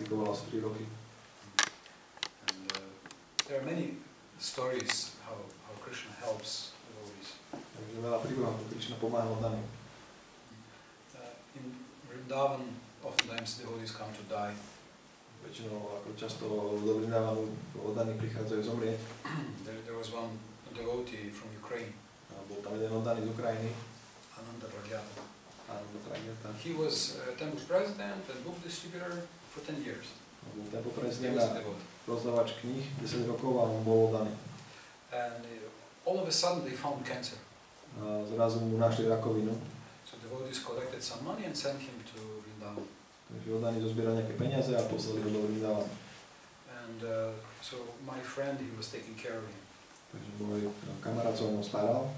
praktikoval asi 3 roky. And there are many stories how Krishna helps devotees. Takže veľa príbehov, ako Krišna pomáha oddaným. In Vrindavan, oftentimes devotees come to die. Väčšinou, ako často do Vrindavanu oddaní prichádzajú zomrieť. There was one devotee from Ukraine. Bol tam jeden oddaný z Ukrajiny. He was temple president and book distributor for 10 years. Bol temple prezident a rozdávač kníh 10 rokov a on bol oddaný. And all of a sudden they found cancer. A zrazu mu našli rakovinu. So devotees collected some money and sent him to Vrindavan. Takže oddaní zozbierali nejaké peniaze a poslali ho do Vrindavanu. And so my friend, he was taking care of him. Takže môj kamarát sa o ňom staral.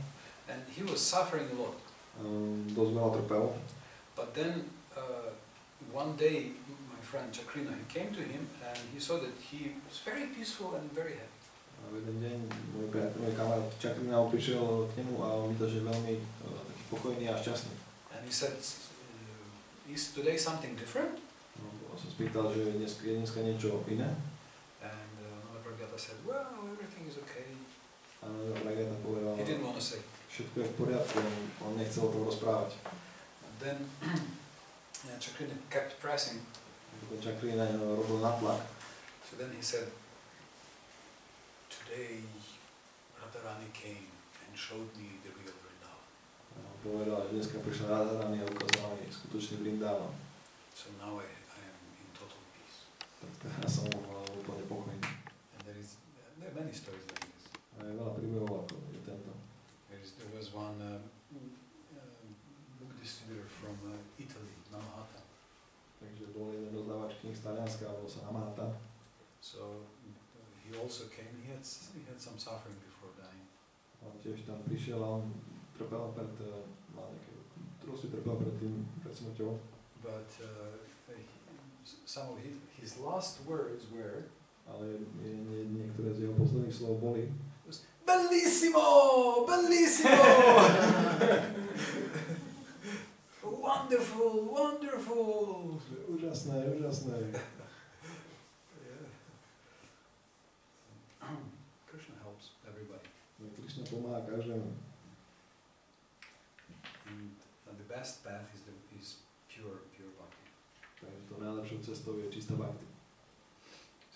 And he was suffering a lot. Dosť veľa trpel. But then one day my friend Chakrina, he came to him and he saw that he was very peaceful and very happy. A v jeden deň môj kamarát Chakrina prišiel k nemu a on videl, že je veľmi taký pokojný a šťastný. And he said, is today something different? No, som spýtal, že je dneska niečo iné. And Prabhu said, well, everything is okay. A Prabhu povedal, he didn't want to say. Všetko je v poriadku, on nechcel o tom rozprávať. And then Chakrina kept pressing. Chakrina robil natlak. So then he said, today Radharani came and showed me the real Vrindavan. Povedal, že dneska prišla Radharani a ukázala mi skutočný Vrindavan. So now I am in total peace. Tak teraz som úplne pokojný. And there are many stories like this. A je veľa príbehov ako je tento. There was one book distributor from Italy, Namahata. Takže bol jeden rozdávač kníh z Talianska, alebo sa Namahata. So he also came. He had some suffering before dying. On tiež tam prišiel a on trpel pred smrťou. But some of his last words were. Ale niektoré z jeho posledných slov boli. Bellissimo! Bellissimo! Wonderful! Wonderful! Úžasné, úžasné. Krishna helps everybody. Krišna pomáha každému. And the best path is pure bhakti. Takže to najlepšou cestou je čistá bhakti.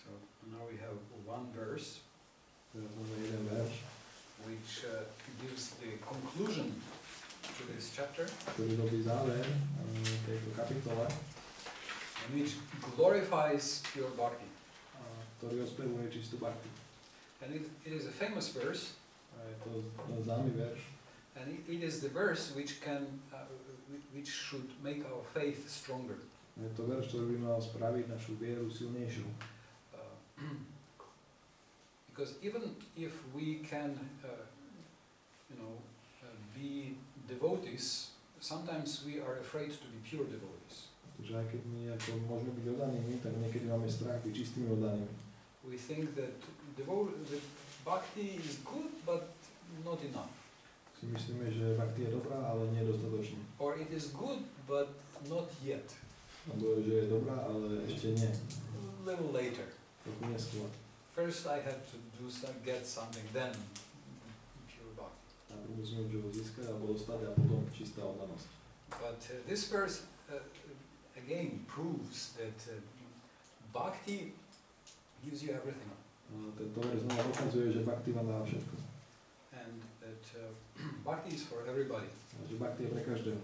So now we have one verse. Teraz máme jeden verš, which gives the conclusion to this chapter, ktorý robí záver tejto kapitole, and which glorifies pure bhakti. Ktorý ospevuje čistú bhakti. And it is a famous verse. A je to známy verš. And it is the verse which which should make our faith stronger. Je to verš, ktorý by mal spraviť našu vieru silnejšiu. Because even if we can, be devotees, sometimes we are afraid to be pure devotees. Takže aj keď my ako môžeme byť oddanými, tak niekedy máme strach byť čistými oddanými. We think that bhakti is good, but not enough. Si myslíme, že bhakti je dobrá, ale nie je dostatočná. Or it is good, but not yet. Alebo že je dobrá, ale ešte nie. A little later. Trochu neskôr. First I have to get something, then pure bhakti. Najprv musíme čo získať alebo dostať a potom čistá oddanosť. But this verse again proves that bhakti gives you everything. Tento verš znova dokazuje, že bhakti vám dá všetko. And that bhakti is for everybody. Že bhakti je pre každého.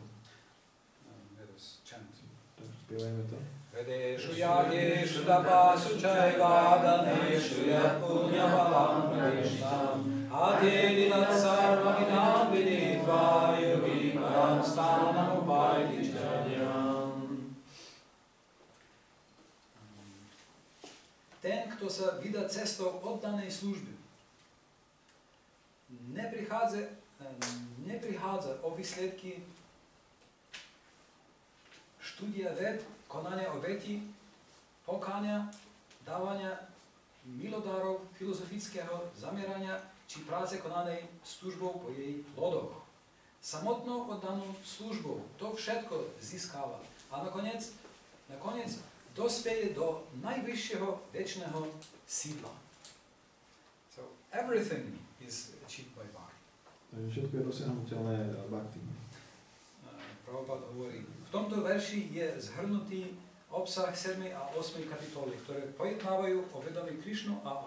Let us chant. Takže spievajme to. Vedeshu yageshu tapasu chaiva daneshu yat punyapalam pradeshnam adedilat sarvaminam viditva yogi param stanam upaidicchanyam. Ten, kto sa vydá cestou oddanej služby, neprichádza o výsledky štúdia ved, konania obeti, pokáňa, dávania milodárov, filozofického zamerania či práce konanej službou po jej plodoch. Samotnou oddanou službou to všetko získava. A nakoniec dospieje do najvyššieho večného sídla. So everything is achieved by bhakti. Takže všetko je dosiahnuteľné bhakti. Prabhupada hovorí, v tomto verši je zhrnutý obsah 7. a 8. kapitoly, ktoré pojednávajú o vedomí Krišnu a o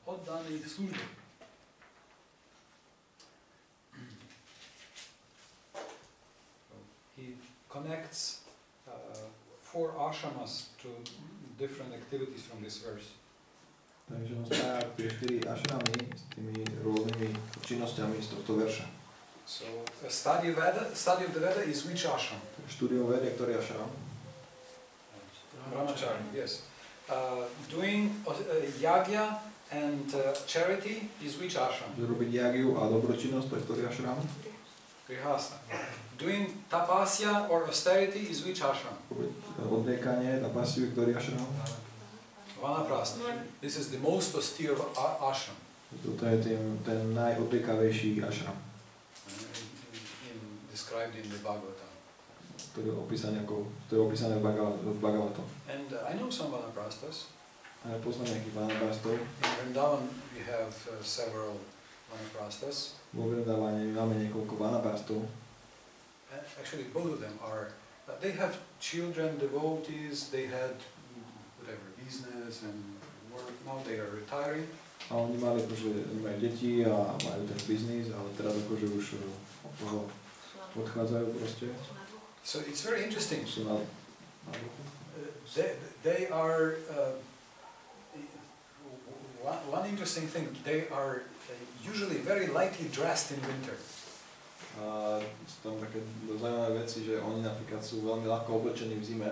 oddanej službe. He connects 4 ashramas to different activities from this verse. Takže on spája tie 4 ashramy s tými rôznymi činnosťami z tohto verša. So study of the Veda is which ashram? Štúdium vedy, ktorý ashram? Brahmacharya, yes. Doing yagya and charity is which ashram? Robiť yagiu a dobročinnosť, to je ktorý ashram? Grihastha. Doing tapasya or austerity is which ashram? Odriekanie, tapasiu, ktorý ashram? Vanaprastha. This is the most austere ashram. Toto je ten najodriekavejší ashram. Described in the Bhagavatam. To je opísané v Bhagavatom. And I know some Vanaprasthas. A ja poznám nejakých Vanaprastov. In Vrindavan we have several Vanaprasthas. Vo Vrindavane máme niekoľko Vanaprastov. Actually, both of them are. They have children, devotees. They had whatever business and work. Now they are retiring. A oni majú deti a majú ten biznis, ale teraz akože už od toho odchádzajú proste. So it's very interesting. Sú na They are one interesting thing. They are usually very lightly dressed in winter. A sú tam také zaujímavé veci, že oni napríklad sú veľmi ľahko oblečení v zime.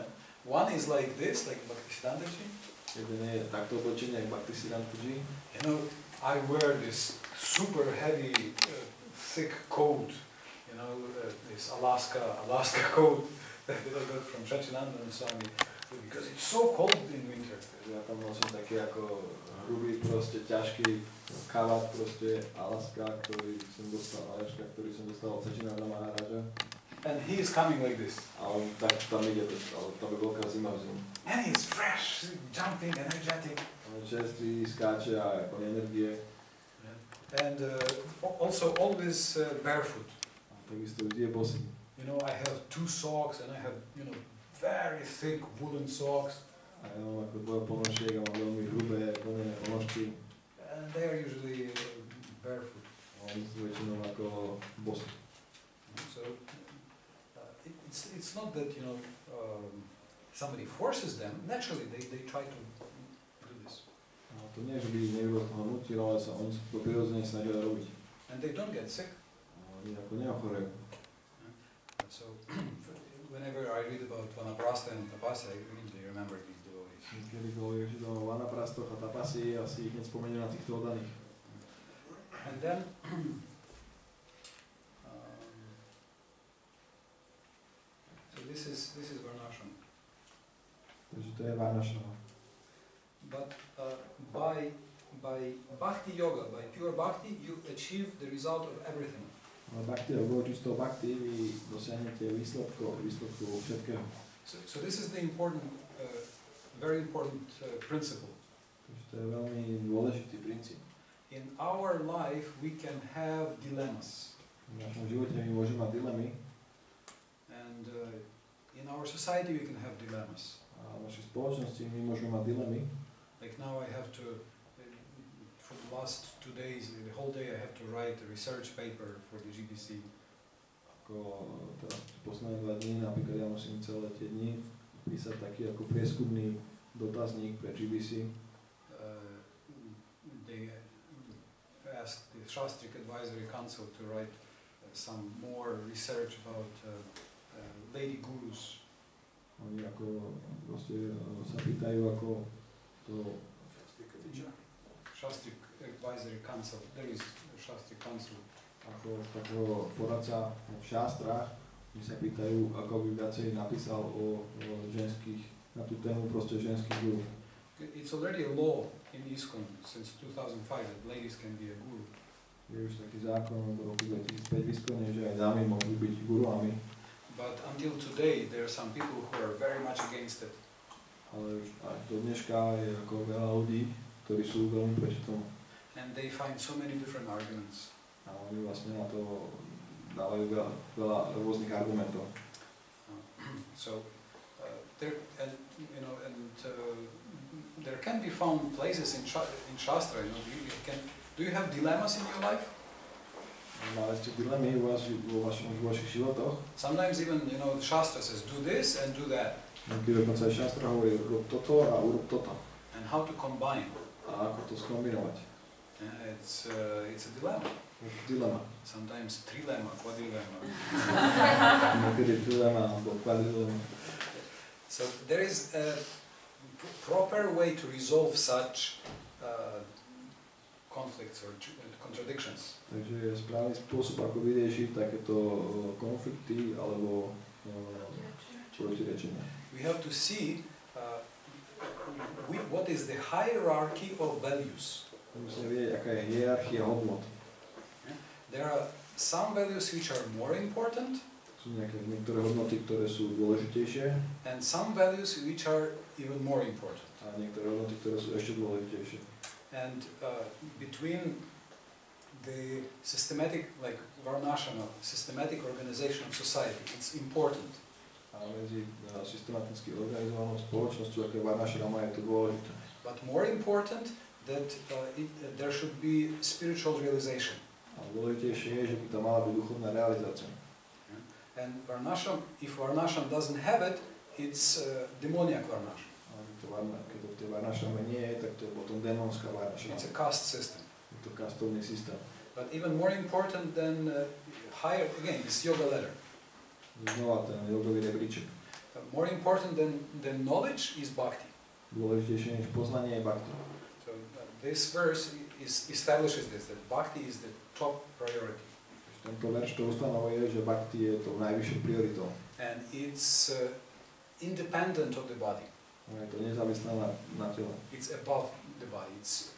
One is like this, like Bhaktisiddhantaji. Jeden je takto oblečený, ako Bhaktisiddhantaji. You know, I wear this super heavy, thick coat. You know, this Alaska coat that I got from Shachinandan Swami, because it's so cold in winter. Ja tam nosím taký ako hrubý, proste ťažký kabát, proste Alaska, ktorý som dostal od Shachinanda Maharaja. And he is coming like this. A on tak tam ide, ale tam je veľká zima v zimu. And he is fresh, jumping, energetic. On je čerstvý, skáče a ako energie. And also always barefoot. A takisto vždy je bosý. You know, I have 2 socks and I have, you know, very thick woolen socks. A ja mám ako dvoje ponožiek a mám veľmi hrubé vlnené ponožky. And they are usually barefoot. A oni sú väčšinou ako bosí. So it's not that, you know, somebody forces them. Naturally, they try to do this. A to nie, že by ich niekto toho nutil, ale sa oni to prirodzene snažia robiť. And they don't get sick. A oni ako neochorejú. So whenever I read about Vanaprastha and Tapasya, I immediately remember these devotees. Kedykoľvek je to o Vanaprastoch a Tapasii, asi ich hneď spomeniem na týchto oddaných. And then so this is Varnashram. Takže to je Varnashram. But by bhakti yoga, by pure bhakti, you achieve the result of everything. Ale bhakti yoga, čistou bhakti, vy dosiahnete výsledkov všetkého. So this is the important, very important principle. Takže to je veľmi dôležitý princíp. In our life we can have dilemmas. V našom živote my môžeme mať dilemy. And in our society we can have dilemmas. A v našej spoločnosti my môžeme mať dilemy. Like now I have to, for the last 2 days, the whole day I have to write a research paper for the GBC. Ako teraz posledné 2 dní, napríklad ja musím celé tie dni písať taký ako prieskumný dotazník pre GBC. They asked the Shastric Advisory Council to write some more research about lady gurus. Oni ako proste sa pýtajú ako to Shastric Advisory Council. There is a Shastric Council. Ako takého poradca v šástrach, mi sa pýtajú, ako by viacej napísal o ženských, na tú tému proste ženských guru. It's already a law in ISKCON since 2005 that ladies can be a guru. Je už taký zákon od roku 2005 v ISKCONe, že aj dámy môžu byť guruami. But until today, there are some people who are very much against it. Ale už aj do dneška je ako veľa ľudí, ktorí sú veľmi proti tomu. And they find so many different arguments. A oni vlastne na to dávajú veľa rôznych argumentov. So there can be found places in Shastra. You know, do you have dilemmas in your life? Mali ste dilemy vo vašich životoch? Sometimes even the Shastra says do this and do that. Niekedy dokonca aj Shastra hovorí urob toto a urob toto. And how to combine? A ako to skombinovať? It's a dilemma. Dilema. Sometimes trilemma, quadrilemma. Niekedy trilema alebo quadrilemma. So there is a proper way to resolve such conflicts or contradictions. Takže je správny spôsob, ako vyriešiť takéto konflikty alebo protirečenia. We have to see what is the hierarchy of values. Musíme vedieť, aká je hierarchia hodnot. There are some values which are more important. Sú niektoré hodnoty, ktoré sú dôležitejšie. And some values which are even more important. A niektoré hodnoty, ktoré sú ešte dôležitejšie. And between the systematic, like Varnashana, systematic organization of society, it's important. A medzi systematicky organizovanou spoločnosťou, ako je Varnashana, je to dôležité. But more important that there should be spiritual realization. A dôležitejšie je, že by to mala byť duchovná realizácia. And Varnashana, if Varnashana doesn't have it, it's demoniac Varnashana. Keď to v tej Varnashana nie je, tak to je potom démonská Varnashana. It's a caste system. Je to kastovný systém. But even more important than higher, again, this yoga ladder. Znova ten jogový rebríček. More important than knowledge is bhakti. Dôležitejšie než poznanie je bhakti. So this verse establishes this, that bhakti is the top priority. Tento verš to ustanovuje, že bhakti je tou najvyššou prioritou. And it's independent of the body. Je to nezávislé na tele. It's above the body. It's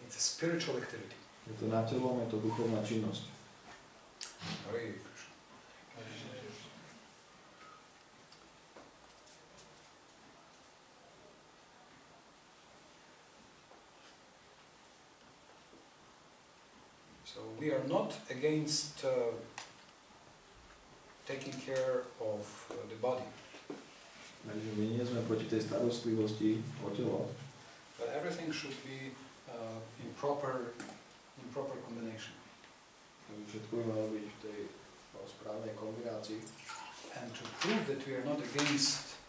a spiritual activity. Je to na telom, je to duchovná činnosť. Hare. So we are not against taking care of the body. Takže my nie sme proti tej starostlivosti o telo. But everything should be in proper combination. Všetko by malo byť v tej správnej kombinácii. And to prove that we are not against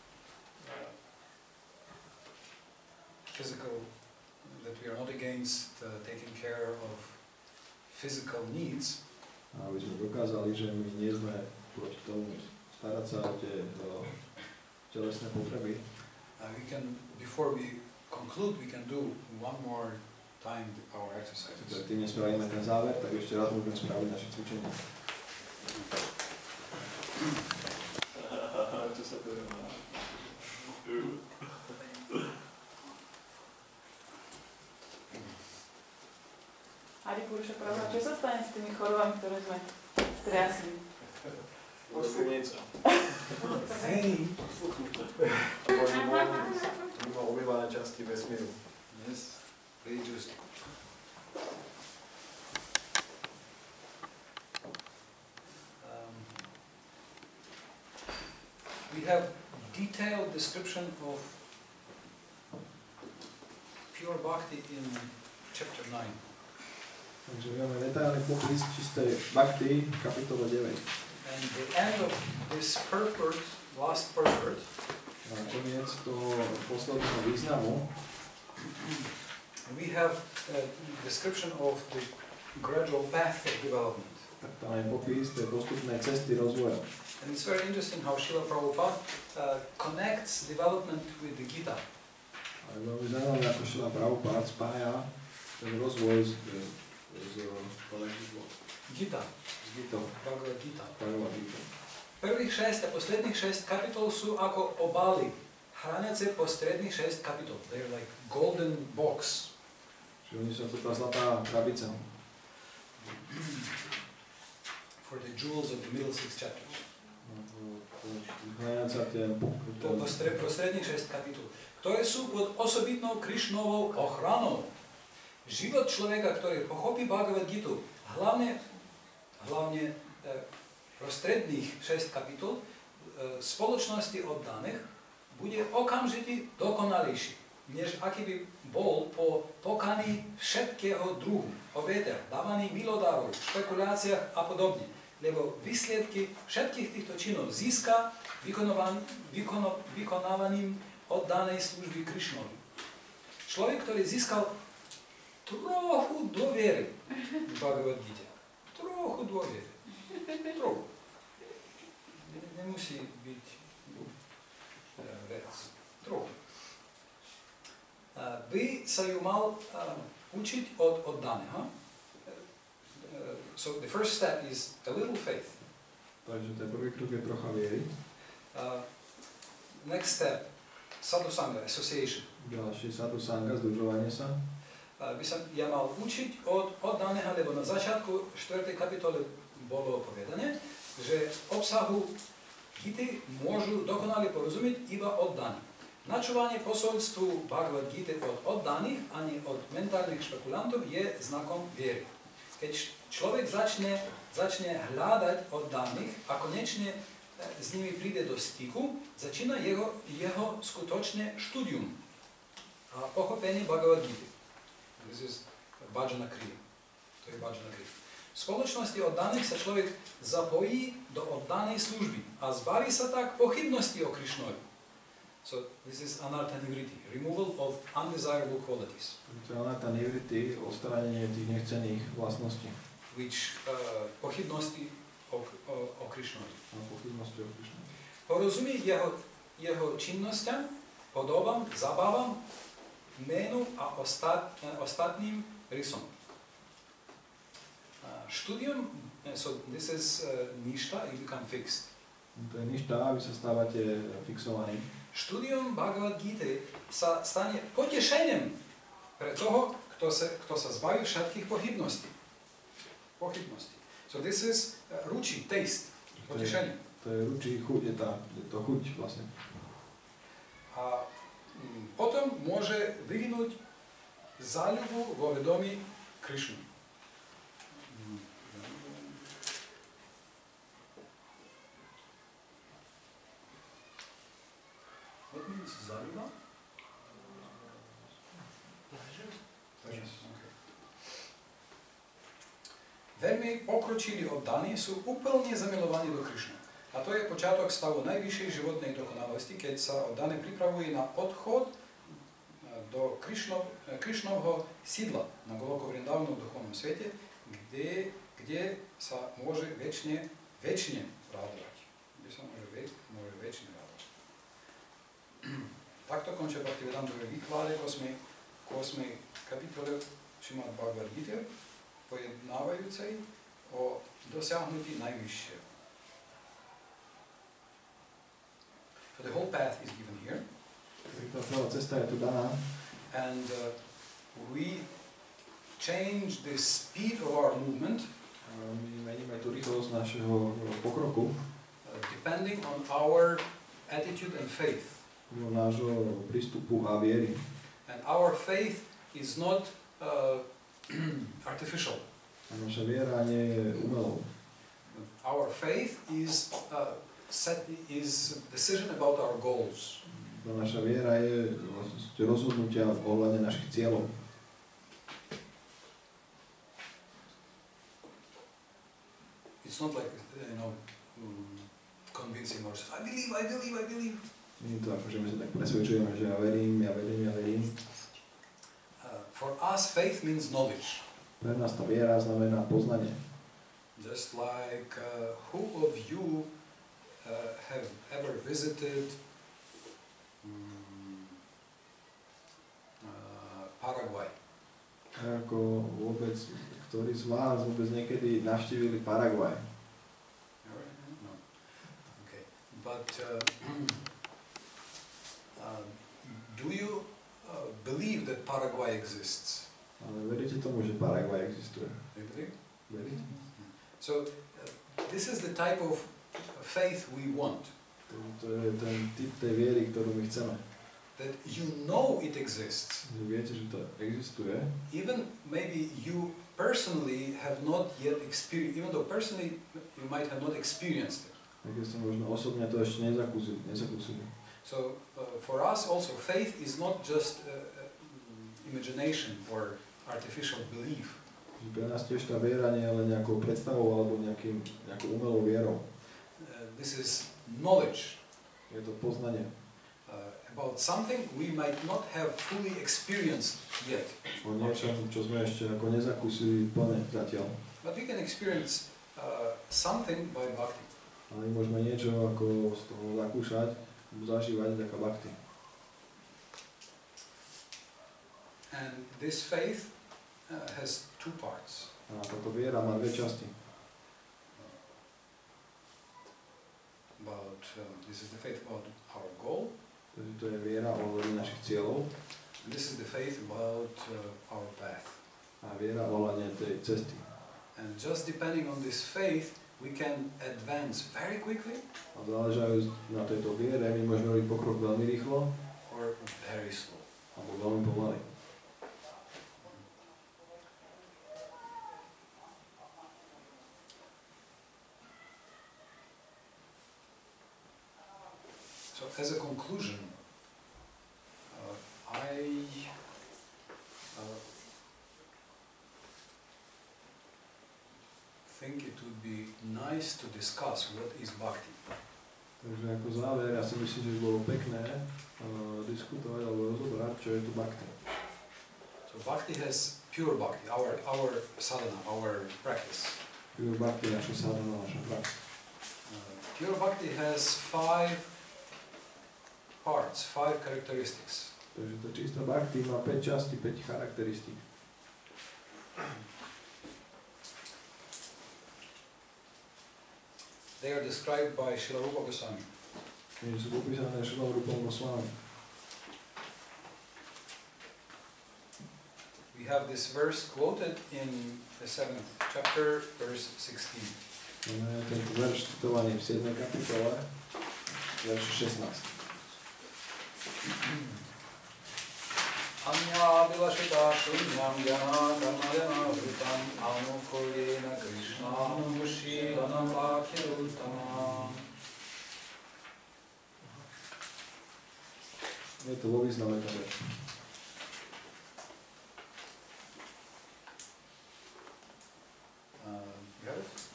taking care of physical needs. A aby sme dokázali, že my nie sme proti tomu starať sa o tie telesné potreby. Before we conclude, we can do one more time our exercises. Tým nespravíme ten záver, tak ešte raz môžeme spraviť naše cvičenie. Čo sa to má? Hare Purusha, Prabhu, čo sa stane s tými chorobami, ktoré sme striasli? Odfúknica. Hej! Mimo obývané časti vesmíru. Yes, they just... We have detailed description of pure bhakti in chapter 9. Takže máme detailný popis čistej bhakti v kapitole 9. And the end of this purport, last purport, a koniec toho posledného významu, we have a description of the gradual path of development. Tak tam je popis tej postupnej cesty rozvoja. And it's very interesting how Srila Prabhupada connects development with the Gita. A je veľmi zaujímavé, ako Srila Prabhupada spája ten rozvoj s Gita. S Gitou. Bhagavad Gita. Bhagavad Gita. Prvých 6 a posledných 6 kapitol sú ako obaly, hranice postredných 6 kapitol. They're like golden box. Čiže oni sú ako tá zlatá krabica. For the jewels of the middle 6 chapters. Prostredných 6 kapitol, ktoré sú pod osobitnou Krišnovou ochranou. Život človeka, ktorý pochopí Bhagavad Gitu, hlavne prostredných 6 kapitol spoločnosti oddaných, bude okamžite dokonalejší, než aký by bol po pokaní všetkého druhu, obetiach, dávaní milodárov, špekuláciách a podobne. Lebo výsledky všetkých týchto činov získa vykonávaním oddanej služby Krišnovi. Človek, ktorý získal trochu dôvery v Bhagavad Gita. Trochu dôvery. Trochu. Nemusí byť vec. Trochu. By sa ju mal učiť od oddaného. So the first step is a little faith. Takže ten prvý krok je trocha viery. Next step, sadhusanga, association. Ďalší sadhusanga, združovanie sa. By som ja mal učiť od oddaného, lebo na začiatku 4. kapitole bolo povedané, že obsahu Gity môžu dokonale porozumieť iba oddaní. Načúvanie posolstvu Bhagavad Gita od oddaných ani od mentálnych špekulantov je znakom viery. Keď človek začne hľadať oddaných a konečne s nimi príde do styku, začína jeho skutočné štúdium a pochopenie Bhagavad Gita. This is bhajana kriya. To je bhajana kriya. V spoločnosti oddaných sa človek zapojí do oddanej služby a zbaví sa tak pochybnosti o Krišnovi. So this is anartha nivriti, removal of undesirable qualities. To je anartha nivriti, odstránenie tých nechcených vlastností. Which pochybnosti o Krišnovi. Pochybnosti o Krišnovi. Porozumie jeho činnosťam, podobám, zabávam, menu a ostatným rysom. Studium, so this is nishta, you become fixed. To je nishta, vy sa stávate fixovaní. Štúdium Bhagavad Gita sa stane potešením pre toho, kto sa zbaví všetkých pochybností. So this is ruči, taste, potešenie. To je ruči, chuť, je to chuť vlastne. A potom môže vyvinúť záľubu vo vedomí Krišnu. What means záľuba? Veľmi pokročilí oddaní sú úplne zamilovaní do Krišny. A to je počiatok stavu najvyššej životnej dokonalosti, keď sa oddaný pripravuje na odchod do Krišnovho sídla na Goloko Vrindavnom duchovnom svete, kde sa môže večne radovať. Kde sa môže večne radovať. Takto končia Bhaktivedantové výklady 8. kapitole Šrimad Bhagavad Gita, pojednávajúcej o dosiahnutí najvyššieho. So the whole path is given here. Tá celá cesta je tu daná. And we change the speed of our movement. My meníme tú rýchlosť našeho pokroku. Depending on our attitude and faith. Nášho prístupu a viery. And our faith is not artificial. A naša viera nie je umelou. Our faith is decision about our goals. Naša viera je rozhodnutia ohľadne našich cieľov. It's not like, convincing ourselves. I believe. Nie je to ako, že my sa tak presvedčujeme, že ja verím. For us, faith means knowledge. Pre nás tá viera znamená poznanie. Just like who of you have ever visited Paraguay? Ako vôbec, ktorí z vás vôbec niekedy navštívili Paraguaj? No. Okay. But do you believe that Paraguay exists? Ale veríte tomu, že Paraguaj existuje? You believe? Veríte? So this is the type of faith we want. To je ten typ tej viery, ktorú my chceme. That you know it exists. Viete, že to existuje. Even maybe you personally have not yet experienced, even though personally you might have not experienced it. Aj keď ste možno osobne to ešte nezakúsili. So for us also faith is not just imagination or artificial belief. Pre nás tiež tá viera nie je len nejakou predstavou alebo nejakou umelou vierou. This is knowledge. Je to poznanie. About something we might not have fully experienced yet. O niečom, čo sme ešte ako nezakúsili plne zatiaľ. But we can experience something by bhakti. Ale môžeme niečo ako z toho zakúšať, zažívať vďaka bhakti. And this faith has two parts. A táto viera má dve časti. About this is the faith about our goal. To je viera ohľadne našich cieľov. And this is the faith about our path. A viera ohľadne tej cesty. And just depending on this faith, we can advance very quickly. A záležajú na tejto viere, my môžeme robiť pokrok veľmi rýchlo. Or very slow. Alebo veľmi pomaly. So as a conclusion, I think it would be nice to discuss what is bhakti. Takže ako záver, ja si myslím, že by bolo pekné diskutovať alebo rozobrať, čo je tu bhakti. So bhakti has pure bhakti, our sadhana, our practice. Pure bhakti je naša sadhana, naša prax. Pure bhakti has 5 parts, 5 characteristics. Takže to čistá bhakti má 5 častí, 5 charakteristík. They are described by Srila Rupa Goswami. Sú popísané Srilom Rupom Goswami. We have this verse quoted in the 7th chapter, verse 16. Máme tento verš citovaný v 7. kapitole, verš 16. Anya vilašita šunyam jana karmadena vritam anukoljena Krišna mušilanam bhaktirutama. Je to vo význame ten verš.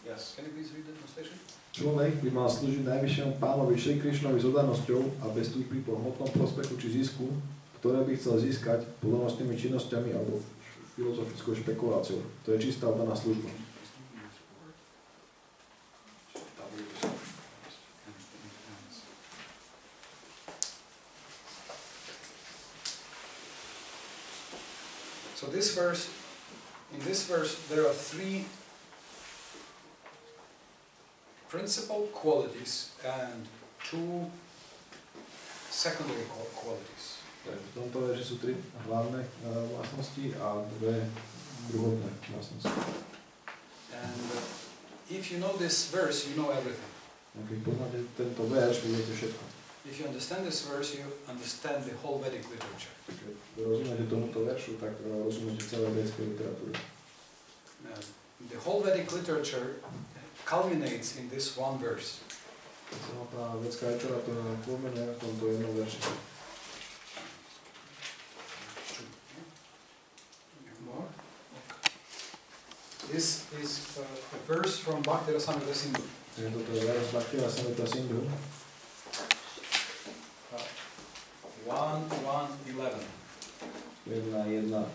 Yes, can you please read the translation? Človek by mal slúžiť najvyššiemu pánovi Šri Krišnovi s oddanosťou a bez túžby po hmotnom prospechu či zisku, ktoré by chcel získať plnohodnotnými činnosťami alebo filozofickou špekuláciou. To je čistá oddaná služba. So in this verse there are 3 principal qualities and 2 secondary qualities. Takže v tomto verši sú 3 hlavné vlastnosti a 2 druhotné vlastnosti. And if you know this verse, you know everything. A keď poznáte tento verš, viete všetko. If you understand this verse, you understand the whole Vedic literature. Keď rozumiete tomuto veršu, tak rozumiete celé védskej literatúry. The whole Vedic literature culminates in this one verse. Celá tá védská literatúra kulminuje v tomto jednom verši. This is a verse from Bhakti Rasamrita Sindhu. Toto je verš Bhakti Rasamrita Sindhu. 1:11. 1:11.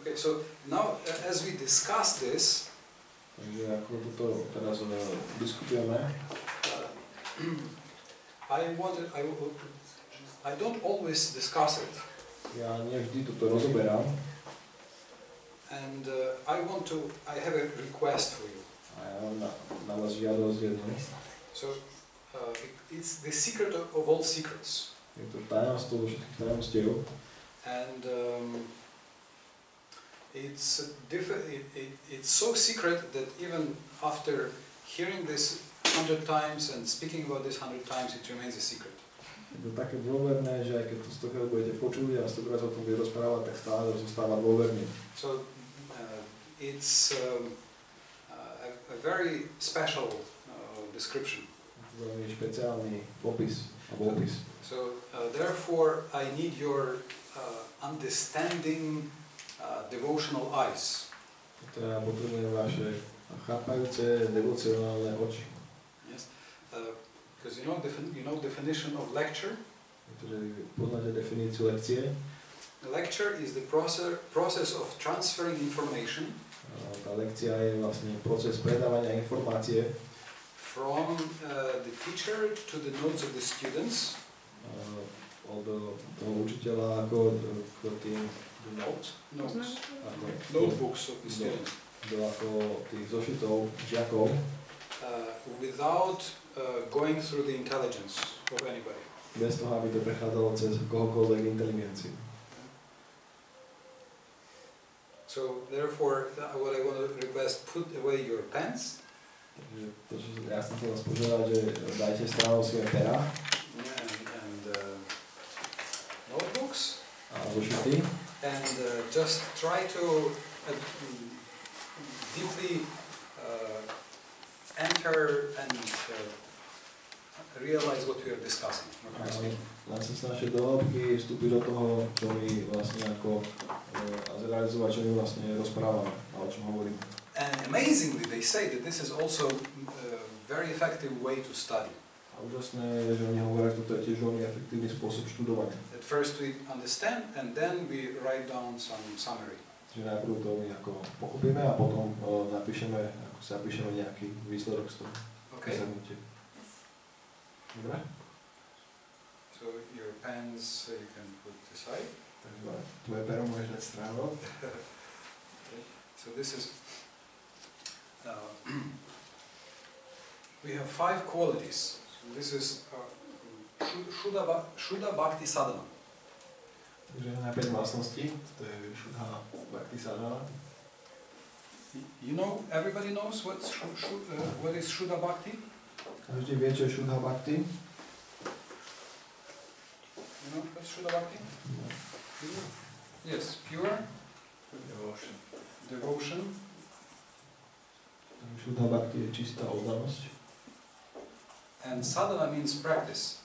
Okay, so now as we discuss this, takže ako toto teraz diskutujeme, I don't always discuss it. ja nevždy toto rozoberám. And I have a request for you. A ja mám na vás žiadosť jednu. So it's the secret of all secrets. Je to tajomstvo všetkých tajomstiev. And it's so secret that even after hearing this 100 times and speaking about this 100 times, it remains a secret. Je to také dôverné, že aj keď to 100-krát budete počuť a 100-krát sa o tom bude rozprávať, tak stále to zostáva dôverný. So it's a very special description. Veľmi špeciálny popis, alebo opis. So therefore I need your understanding devotional eyes. Teda potrebujem vaše chápajúce devocionálne oči. Yes, because you know definition of lecture. Pretože poznáte definíciu lekcie. The lecture is the process of transferring information. Tá lekcia je vlastne proces predávania informácie from the teacher to the notes of the students. Od toho učiteľa ako k tým notes. Notebooks of the students. Do ako tých zošitov žiakov. Without going through the intelligence of anybody. Bez toho, aby to prechádzalo cez kohokoľvek inteligenciu. So therefore, what I want to request, put away your pens. Takže to, čo ja som chcel vás požiadať, že dajte stranou svoje pera. And notebooks. A zošity. And just try to deeply enter and realize what we are discussing. Len sa snažte do hĺbky vstúpiť do toho, čo my vlastne ako a zrealizovať, čo my vlastne rozprávame a o čom hovoríme. And amazingly, they say that this is also a very effective way to study. A úžasné je, že oni hovoria, že toto je tiež veľmi efektívny spôsob študovania. At first we understand and then we write down some summary. Čiže najprv to my ako pochopíme a potom zapíšeme nejaký výsledok z toho. Okay. Dobre? So your pens you can put aside. Takže tvoje pero môžeš dať stranou. So this is we have 5 qualities. So this is Shuddha Bhakti Sadhana. Takže na 5 vlastností, to je Shuddha Bhakti Sadhana. You know, everybody knows what is Shuddha Bhakti? Každý vie, čo je Shuddha Bhakti? You know what's Shuddha Bhakti? No. Yes, pure devotion. Shuddha Bhakti je čistá oddanosť. And sadhana means practice.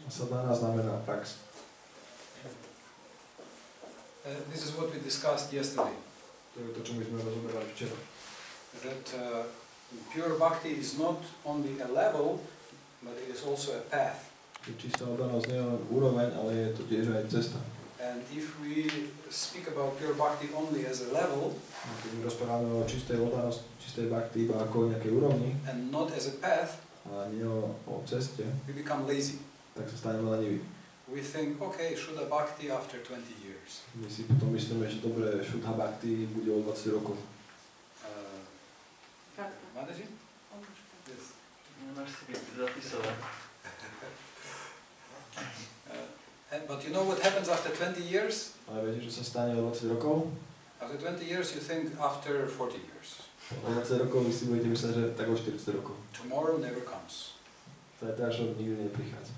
A sadhana znamená prax. This is what we discussed yesterday. To je to, čo my sme rozoberali včera. That pure bhakti is not only a level, but it is also a path. Čistá oddanosť nie je len úroveň, ale je to tiež aj cesta. And if we speak about pure bhakti only as a level, keď my rozprávame o čistej oddanosti, čistej bhakti iba ako o nejakej úrovni, and not as a path, a nie o ceste, we become lazy. tak sa staneme leniví. We think, okay, Shuddha Bhakti after 20 years. My si potom myslíme, že dobre, Shuddha Bhakti bude o 20 rokov. Madaji? Yes. Nemáš si zapisovať. But you know what happens after 20 years? Ale viete, čo sa stane o 20 rokov? After 20 years you think after 40 years. O 20 rokov vy si budete mysleť, že tak o 40 rokov. Tomorrow never comes. Zajtrajšok nikdy neprichádza.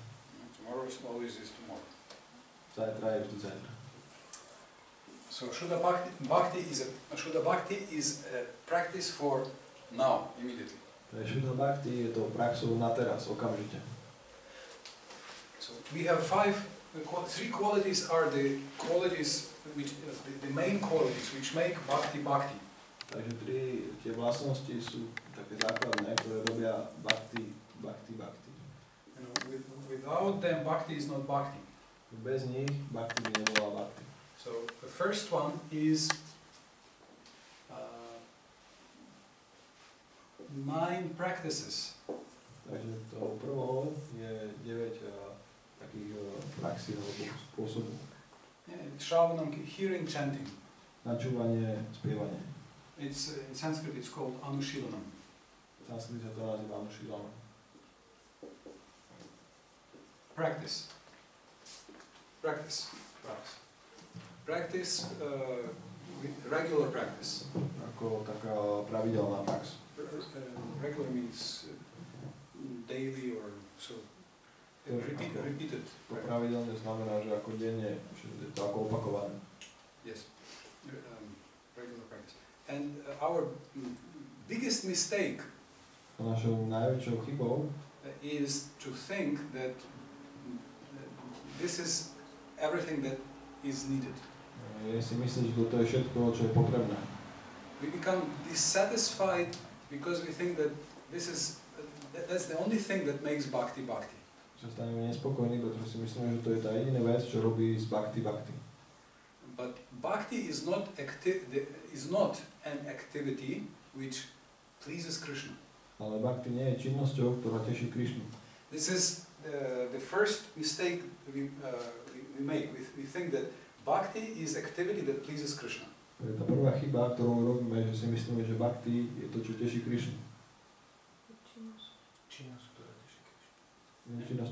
Tomorrow always is tomorrow. Zajtra je vždy zajtra. So Shuddha Bhakti is a practice for now, immediately. Shuddha Bhakti je to praxou na teraz, okamžite. So we have three qualities are the qualities which the main qualities which make bhakti bhakti. Takže tie vlastnosti sú také základné, ktoré robia bhakti. You know, without them bhakti is not bhakti. Bez nich bhakti by nebola bhakti. So the first one is 9 practices. Takže to prvou je 9 takých praxí alebo spôsobov. Shravanam, hearing, chanting. Načúvanie, spievanie. It's in Sanskrit it's called anushilanam. V Sanskrit sa to nazýva anushilanam. Practice. regular practice. Ako taká pravidelná prax. Regular means daily or so. Repeated. To pravidelne znamená, že ako denne, že je to ako opakované. Yes, regular practice. And our biggest mistake Našou najväčšou chybou is to think that this is everything that is needed. je si myslieť, že toto je všetko, čo je potrebné. We become dissatisfied because we think that that's the only thing that makes bhakti bhakti. Že staneme nespokojní, pretože si myslíme, že to je tá jediná vec, čo robí z bhakti bhakti. But bhakti is not an activity which pleases Krishna. Ale bhakti nie je činnosťou, ktorá teší Krišnu. This is the first mistake we make. We think that bhakti is activity that pleases Krishna. To je tá prvá chyba, ktorú robíme, že si myslíme, že bhakti je to, čo teší Krišnu. Činnosť,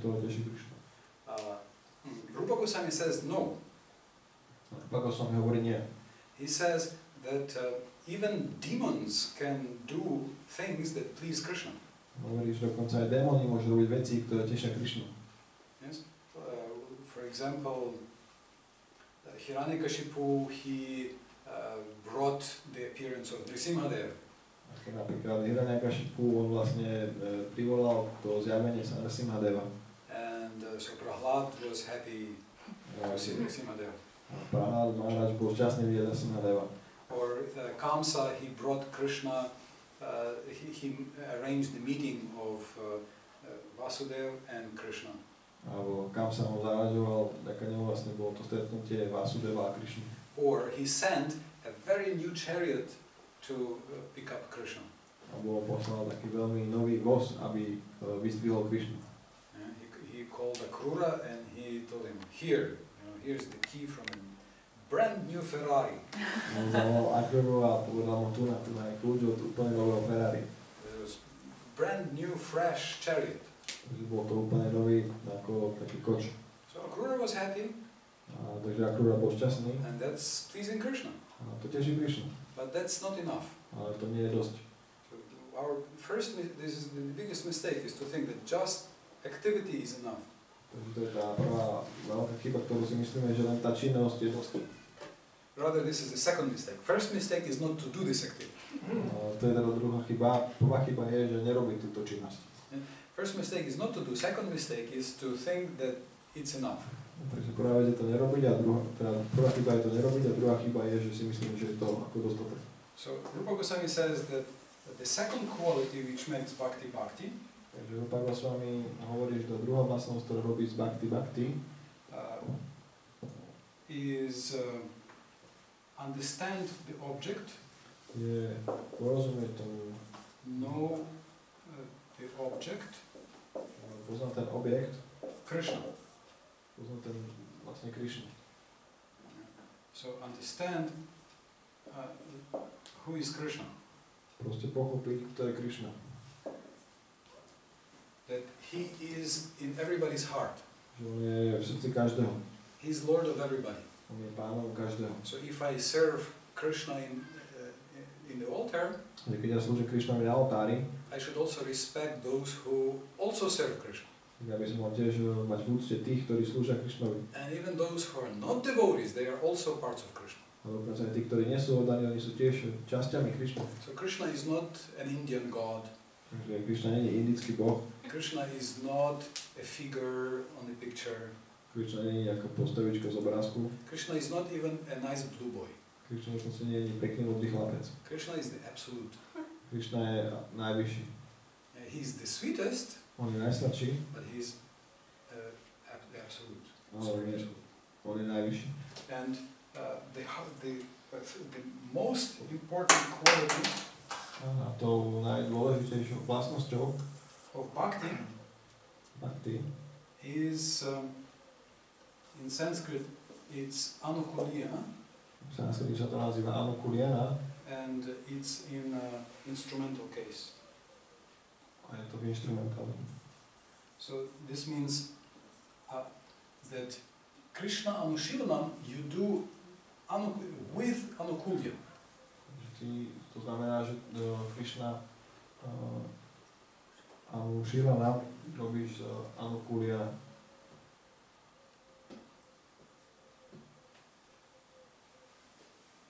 ktorá teší Krišnu. Rupa Goswami says no. Rupa Goswami hovorí nie. He says that even demons can do things that please Krishna. Hovorí, že dokonca aj démoni môžu robiť veci, ktoré tešia Krišnu. Yes. For example, Hiranyakashipu, he brought the appearance of Nrisimhadeva. Napríklad Hiranyakashipu, on vlastne privolal to zjavenie sa Nrisimhadeva. And so Prahlad was happy to see Nrisimhadeva. Prahlad Maharaj bol šťastný vidieť Nrisimhadeva. Or Kamsa, he brought Krishna, he arranged the meeting of Vasudeva and Krishna. Alebo Kamsa mu zaraďoval, taká ňou vlastne bolo to stretnutie Vasudeva a Krišny. Or he sent a very new chariot to pick up Krishna. Alebo poslal taký veľmi nový voz, aby vyzdvihol Krišnu. He called Akrura and he told him, here, here's the key from a brand new Ferrari. On zavolal Akruru a povedal mu tu na kľúč od úplne nového Ferrari. It was brand new, fresh chariot. Takže bol to úplne nový, ako taký koč. So Akrura was happy. Takže Akrura bol šťastný. And that's pleasing Krishna. A to teší Krišnu. But that's not enough. Ale to nie je dosť. So this is the biggest mistake, is to think that just activity is enough. Takže to je tá prvá veľká chyba, ktorú si myslíme, že len tá činnosť je dosť. Rather, this is the second mistake. First mistake is not to do this activity. To je teda druhá chyba. Prvá chyba je, že nerobí túto činnosť. First mistake is not to do. Second mistake is to think that it's enough. Takže prvá vec je to nerobiť a prvá chyba je to nerobiť a druhá chyba je, že si myslím, že je to ako dostatok. So Rupa Goswami says that the second quality which makes bhakti bhakti. Takže Rupa Goswami hovorí, že tá druhá vlastnosť, ktorá robí z bhakti bhakti, is understand the object. Je porozumieť tomu. Know the object. Poznať ten objekt. Krishna. Poznať ten vlastne Krišnu. So understand who is Krishna. Proste pochopiť, kto je Krišna. That he is in everybody's heart. Že on je v srdci každého. He is Lord of everybody. On je pánom každého. So if I serve Krishna in the altar, keď ja slúžim Krišnovi na oltári, I should also respect those who also serve Krishna. tak aby som mal tiež mať v úcte tých, ktorí slúžia Krišnovi. And even those who are not devotees, they are also parts of Krishna. A dokonca aj tí, ktorí nie sú oddaní, oni sú tiež časťami Krišny. So Krishna is not an Indian god. Takže Krišna nie je indický boh. Krishna is not a figure on a picture. Krišna nie je ako postavička z obrázku. Krishna is not even a nice blue boy. Krišna dokonca nie je pekný modrý chlapec. Krishna is the absolute. Krišna je najvyšší. He is the sweetest. On je najsladší. But he is the absolute. Ale on je najvyšší. And the most important quality A tou najdôležitejšou vlastnosťou of bhakti is in Sanskrit it's anukuliya. V sanskrite sa to nazýva anukuliana. And it's in instrumental case. A je to v instrumentálnom. So this means that Krishna Anushilanam you do with anukulya. To znamená, že Krišna Anušilana robíš anukulia.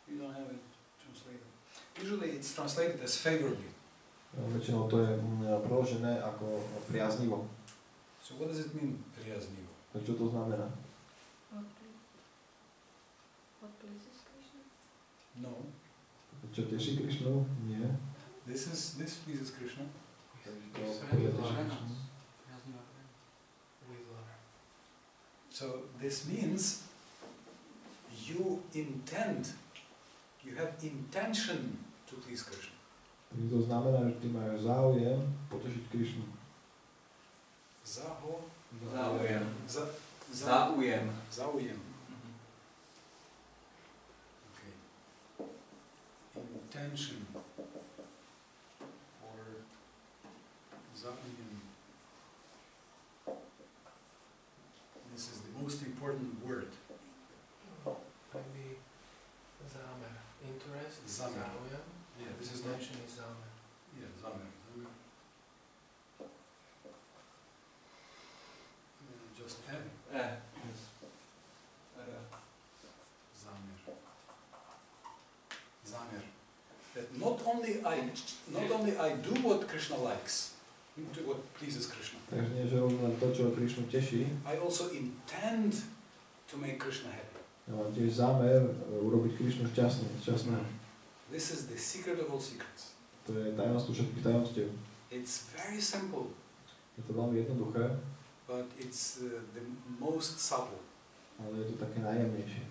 You don't have it translated. Usually it's translated as favorably. Väčšinou to je preložené ako priaznivo. So what does it mean, priaznivo? Čo to znamená? What pleases Krishna? No. Čo teší Krišnu? Nie. This pleases Krishna. So this means you have intention to please Krishna. To znamená, že ty máš záujem potešiť Krišnu. Záujem. Záujem. Okay. Intention or záujem. This is the most important word. Maybe zámer. Interest, Záujem. Yeah, this is not. Intention is zámer. Yeah, zámer. Just M. Zámer. That not only I do what Krishna likes, do what pleases Krishna. Takže nie, že robím len to, čo Krišnu teší. I also intend to make Krishna happy. Ja mám tiež zámer urobiť Krišnu šťastnú. This is the secret of all secrets. To je tajomstvo všetkých tajomstiev. It's very simple, Je to veľmi jednoduché, but it's the most subtle. ale je to také najjemnejšie.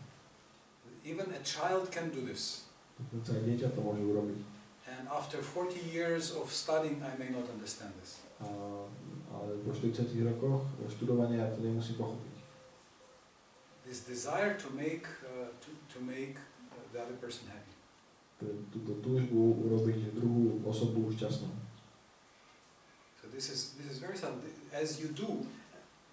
Even a child can do this. Dokonca aj dieťa to môže urobiť. And after 40 years of studying, I may not understand this. Ale po 40 rokoch študovania ja to nemusím pochopiť. This desire to make the other person happy. Túto túžbu urobiť druhú osobu šťastnou. So this is very subtle. As you do,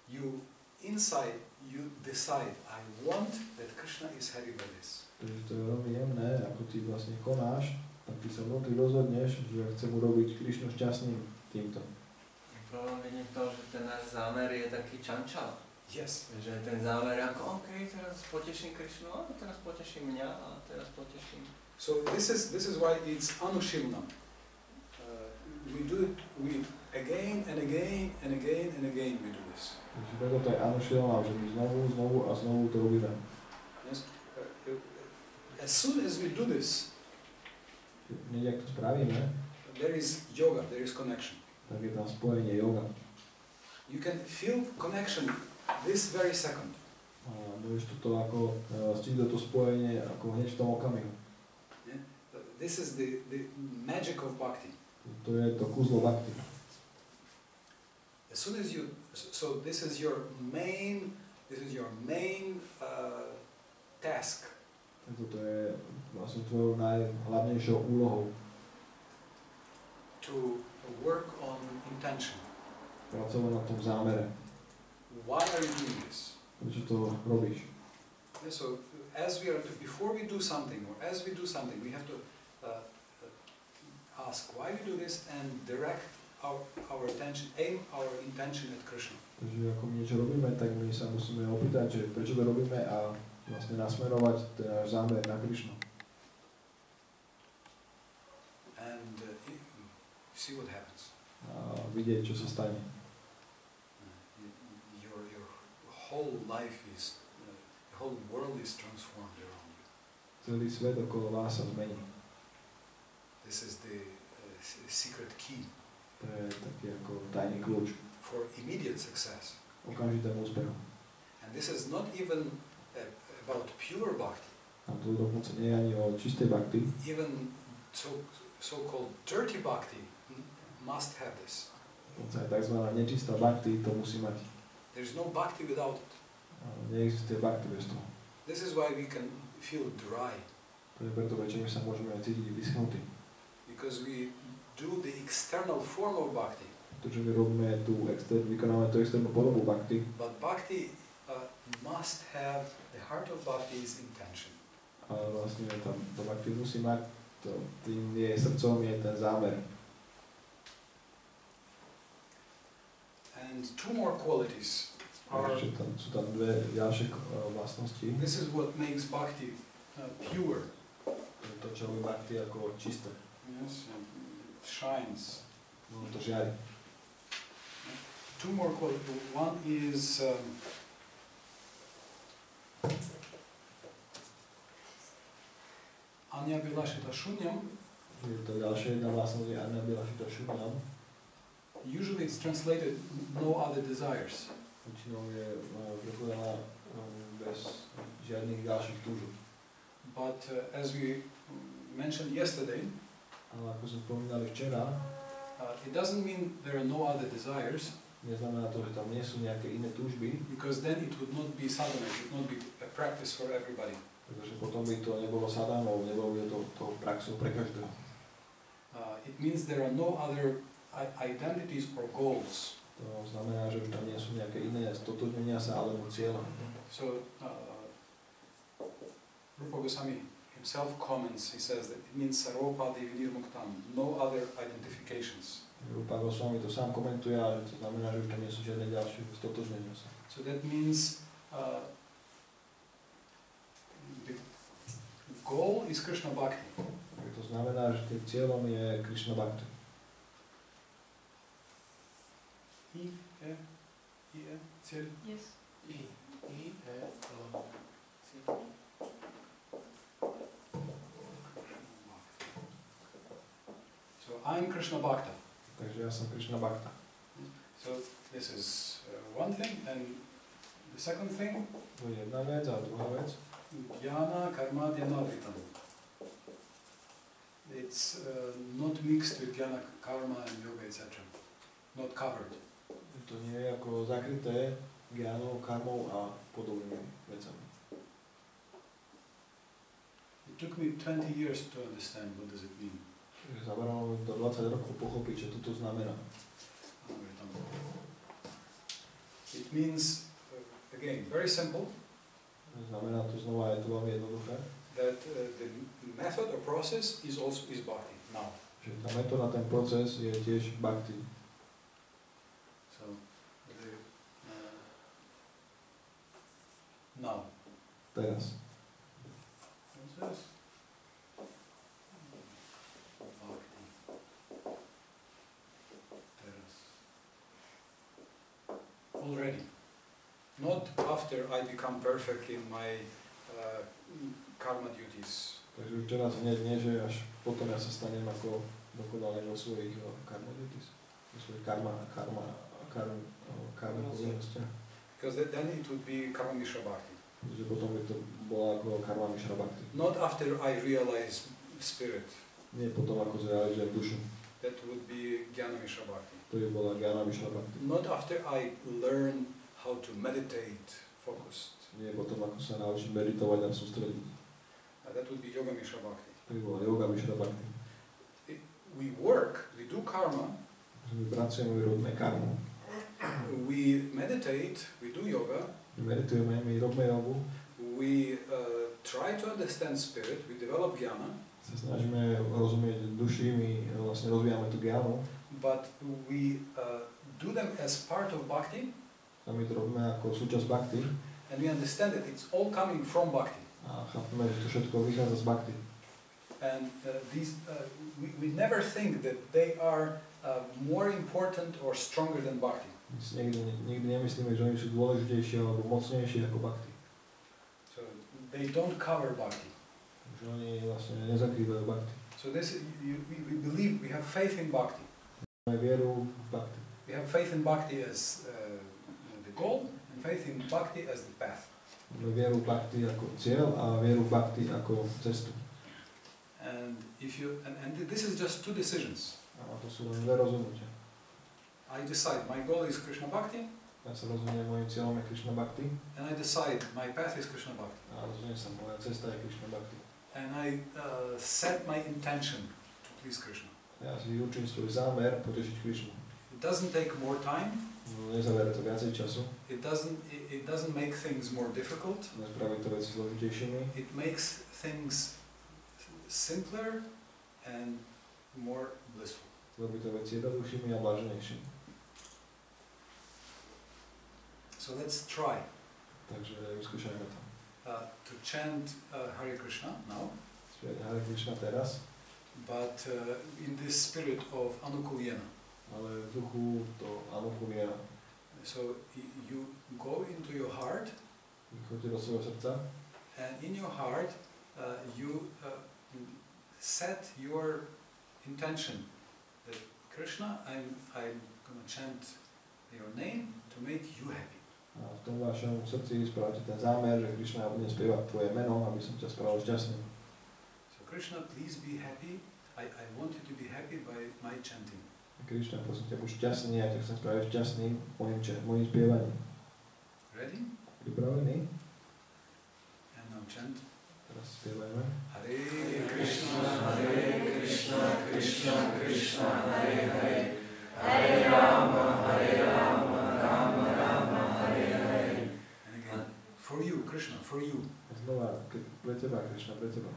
you inside you decide, I want that Krishna is happy by this. Takže to je veľmi jemné, ako ty vlastne konáš, tak ty sa vnútri rozhodneš, že ja chcem urobiť Krišnu šťastným týmto. Problém vidím to, že ten náš zámer je taký čančal. Yes. Že ten zámer je ako, OK, teraz poteším Krišnu, a teraz poteším mňa, a teraz poteším. So this is why it's anushilna. We do it again and again and again and again we do this. Takže preto to je anušilna, že my znovu a znovu to robíme. Yes. As soon as we do this, Hneď ak to spravíme, there is yoga, there is connection. tak je tam spojenie yoga. You can feel connection this very second. A môžeš toto ako cítiť to spojenie ako hneď v tom okamihu. Yeah? This is the magic of bhakti. To je to kúzlo bhakti. As soon as you, so this is your main task. Toto je vlastne tvojou najhlavnejšou úlohou. To work on intention. Pracovať na tom zámere. Why are you doing this? Prečo to robíš? Yeah, so before we do something, or as we do something, we have to ask why we do this and direct our attention, aim our intention at Krishna. Takže ako my niečo robíme, tak my sa musíme opýtať, že prečo to robíme a vlastne nasmerovať ten náš zámer na Krišnu. And see what happens. A vidieť, čo sa stane. Your whole life is, the whole world is transformed around you. Celý svet okolo vás sa zmení. This is the secret key. To je taký ako tajný kľúč. For immediate success. Okamžitému úspechu. And this is not even about pure bhakti. A to dokonca nie je ani o čistej bhakti. Even so-called dirty bhakti must have this. Dokonca aj tzv. Nečistá bhakti to musí mať. There is no bhakti without it. Neexistuje bhakti bez toho. This is why we can feel dry. To je preto, prečo my sa môžeme cítiť vyschnutí. Because we do the external form of bhakti. Pretože my robíme vykonávame tú externú podobu bhakti. But bhakti must have, the heart of bhakti is intention. A vlastne tam to bhakti musí mať, tým jej srdcom je ten zámer. And two more qualities are, Sú tam dve ďalšie vlastnosti. this is what makes bhakti pure. To, čo robí bhakti ako čisté. Yes, and it shines. No, to žiari. Two more qualities. One is Anya Vilashita Shunyam. Je to ďalšia jedna vlastnosť, je Anya Vilashita Shunyam. Usually it's translated no other desires. Väčšinou je prekladaná bez žiadnych ďalších túžob. But as we mentioned yesterday, Ale ako sme spomínali včera, it doesn't mean there are no other desires, neznamená to, že tam nie sú nejaké iné túžby, because then it would not be sadhana, it would not be a practice for everybody. pretože potom by to nebolo sadhanou, nebolo by to praxou pre každého. It means there are no other identities or goals. To znamená, že už tam nie sú nejaké iné stotožnenia sa alebo cieľa. So Rupa Goswami himself comments, he says that it means sarvopadi vinirmuktam, no other identifications. Rupa Goswami to sám komentuje, ale to znamená, že už tam nie sú žiadne ďalšie stotožnenia sa. So that means the goal is Krishna Bhakti. To znamená, že tým cieľom je Krišna Bhakti. Cieľ? Yes. So I'm Krishna Bhakta. Takže ja som Krišna Bhakta. So this is one thing, and the second thing, To je jedna vec a druhá vec. jnana karma dhyanavitam. It's not mixed with jnana, karma and yoga, etc. Not covered. To nie je ako zakryté gyánou, karmou a podobnými vecami. It took me 20 years to understand what does it mean. Zabralo mi to 20 rokov pochopiť, čo toto znamená. It means, again, very simple, Znamená to znova, je to veľmi jednoduché, that the method or process is also bhakti now. že tá metóda, ten proces je tiež bhakti. So now. Teraz. What's this? Bhakti. Teraz. Already. Not after I become perfect in my karma duties. Takže už teraz nie, že až potom ja sa stanem ako dokonalý vo svojich karma duties, vo svojich karma povinnostiach. Because then it would be karma mishra bhakti. Takže potom by to bola ako karma mishra bhakti. Not after I realize spirit. Nie potom ako zrealizujem dušu. That would be jnana mishra bhakti. To by bola gyana mishra bhakti. Not after I learn how to meditate focused. Nie potom ako sa naučím meditovať a sústrediť. That would be yoga mishra bhakti. To by bola yoga mishra bhakti. We work, we do karma, My pracujeme, my robíme karmu. we meditate, we do yoga, My meditujeme, my robíme jogu. we try to understand spirit, we develop jnana, Sa snažíme rozumieť duši, my vlastne rozvíjame tú gyanu. but we do them as part of bhakti, A my to robíme ako súčasť bhakti. and we understand that it's all coming from bhakti. A chápeme, že to všetko vychádza z bhakti. And we never think that they are more important or stronger than bhakti. My si nikdy nemyslíme, že oni sú dôležitejšie alebo mocnejšie ako bhakti. So they don't cover bhakti. Že oni vlastne nezakrývajú bhakti. So this we believe, we have faith in bhakti. Máme vieru v bhakti. We have faith in bhakti as the goal and faith in bhakti as the path. Máme vieru v bhakti ako cieľ a vieru v bhakti ako cestu. And this is just two decisions. A to sú len dve rozhodnutia. I decide my goal is Krishna Bhakti, Ja sa rozumiem, môjim cieľom je Krišna Bhakti. and I decide my path is Krishna Bhakti. A rozumiem sa, moja cesta je Krišna Bhakti. And I set my intention to please Krishna. Ja si určím svoj zámer potešiť Krišnu. It doesn't take more time, Nezabere to viacej času. It doesn't make things more difficult. Nespraví to veci zložitejšími. It makes things simpler and more blissful. Robí to veci jednoduchšími a blaženejšími. So let's try Takže vyskúšajme to. to chant Hare Krishna now, Spievať Hare Krišna teraz, but in this spirit of Anukulyena. ale v duchu to Anukulyena. So you go into your heart, Vychoďte do svojho srdca and in your heart you set your intention that Krishna, I'm gonna chant your name to make you happy. a v tom vašom srdci spravte ten zámer, že Krišna, ja budem spievať tvoje meno, aby som ťa spravil šťastným. So Krishna, please be happy. I want you to be happy by my chanting. Krišna, prosím ťa, buď šťastný, ja ťa chcem spraviť šťastným mojim spievaním. Ready? Pripravený? And now chant. Teraz spievajme. Hare Krishna, Krishna, Krishna, Krishna, Hare Hare. Hare Rama, Hare Rama, Rama Rama, Hare Hare. And again, for you, Krishna, for you. A znova, pre teba, Krišna, pre teba.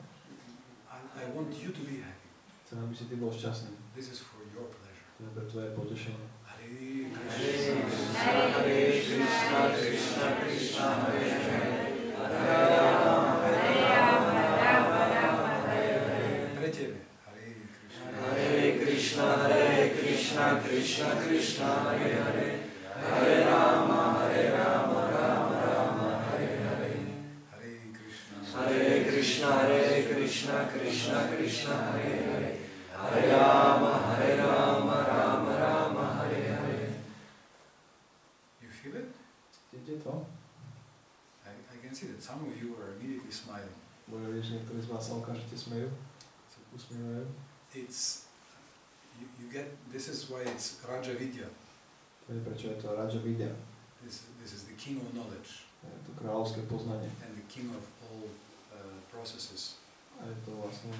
I want you to be happy. Chcem, aby si ty bol šťastný. This is for your pleasure. To je pre tvoje potešenie. Hare Hare Krishna, Krishna, Krishna, Hare Hare. Hare Rama, Hare Rama, Rama Rama, Hare Hare. Pre tebe. Hare Krishna. Hare Krishna, Krishna, Krishna, Krishna, Hare Hare. Hare Rama, Rama Rama, Hare Hare. Hare Krishna. Krishna, Krishna, Krishna, Hare Hare. Hare Rama, Rama Rama, Hare Hare. You feel it? Cítite to? I can see that some of you are immediately smiling. Môže vidieť, že niektorí z vás sa okamžite smejú, sa usmievajú. It's you get. This is why it's Raja Vidya. To je prečo je to Raja Vidya. This is the king of knowledge Je to kráľovské poznanie. and the king of all processes. A je to vlastne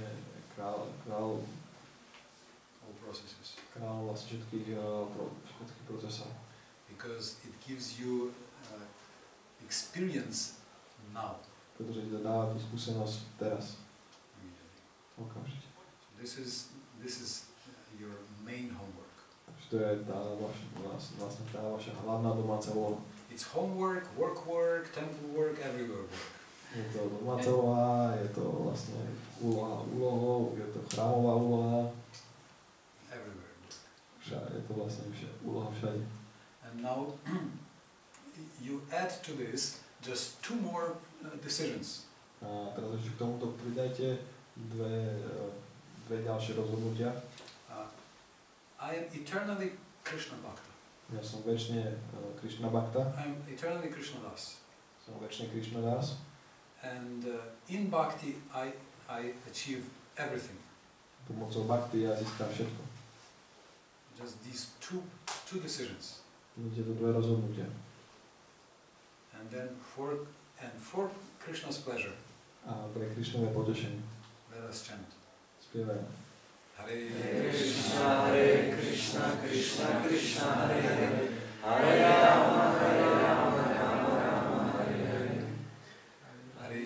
král All processes. vlastne všetkých procesov. Because it gives you experience now. Pretože ti to dáva tú skúsenosť teraz, Immediately. okamžite. So this is your main homework. Takže to je tá vlastne tá vaša hlavná domáca úloha. It's homework, work, temple work, everywhere work. Je to domáca úloha, je to vlastne úloha úlohou, je to chrámová úloha. Everywhere work. Je to vlastne úloha všade. And now you add to this just two more decisions. A teraz ešte k tomuto pridajte dve ďalšie rozhodnutia. I am eternally Krishna Bhakta. Ja som väčšine Krišna Bhakta, I am eternally Krishna Das. som väčšine Krišna Das. And in Bhakti I achieve everything. Pomocou Bhakti ja získam všetko. Just these two decisions. Vidíte to dve rozhodnutia. And then for Krishna's pleasure, A pre Krišnové potešenie. let us chant. Spievajme. Hare Krishna, Krishna, Krishna, Hare Hare. Hare Rama, Rama Rama, Hare Hare. Hare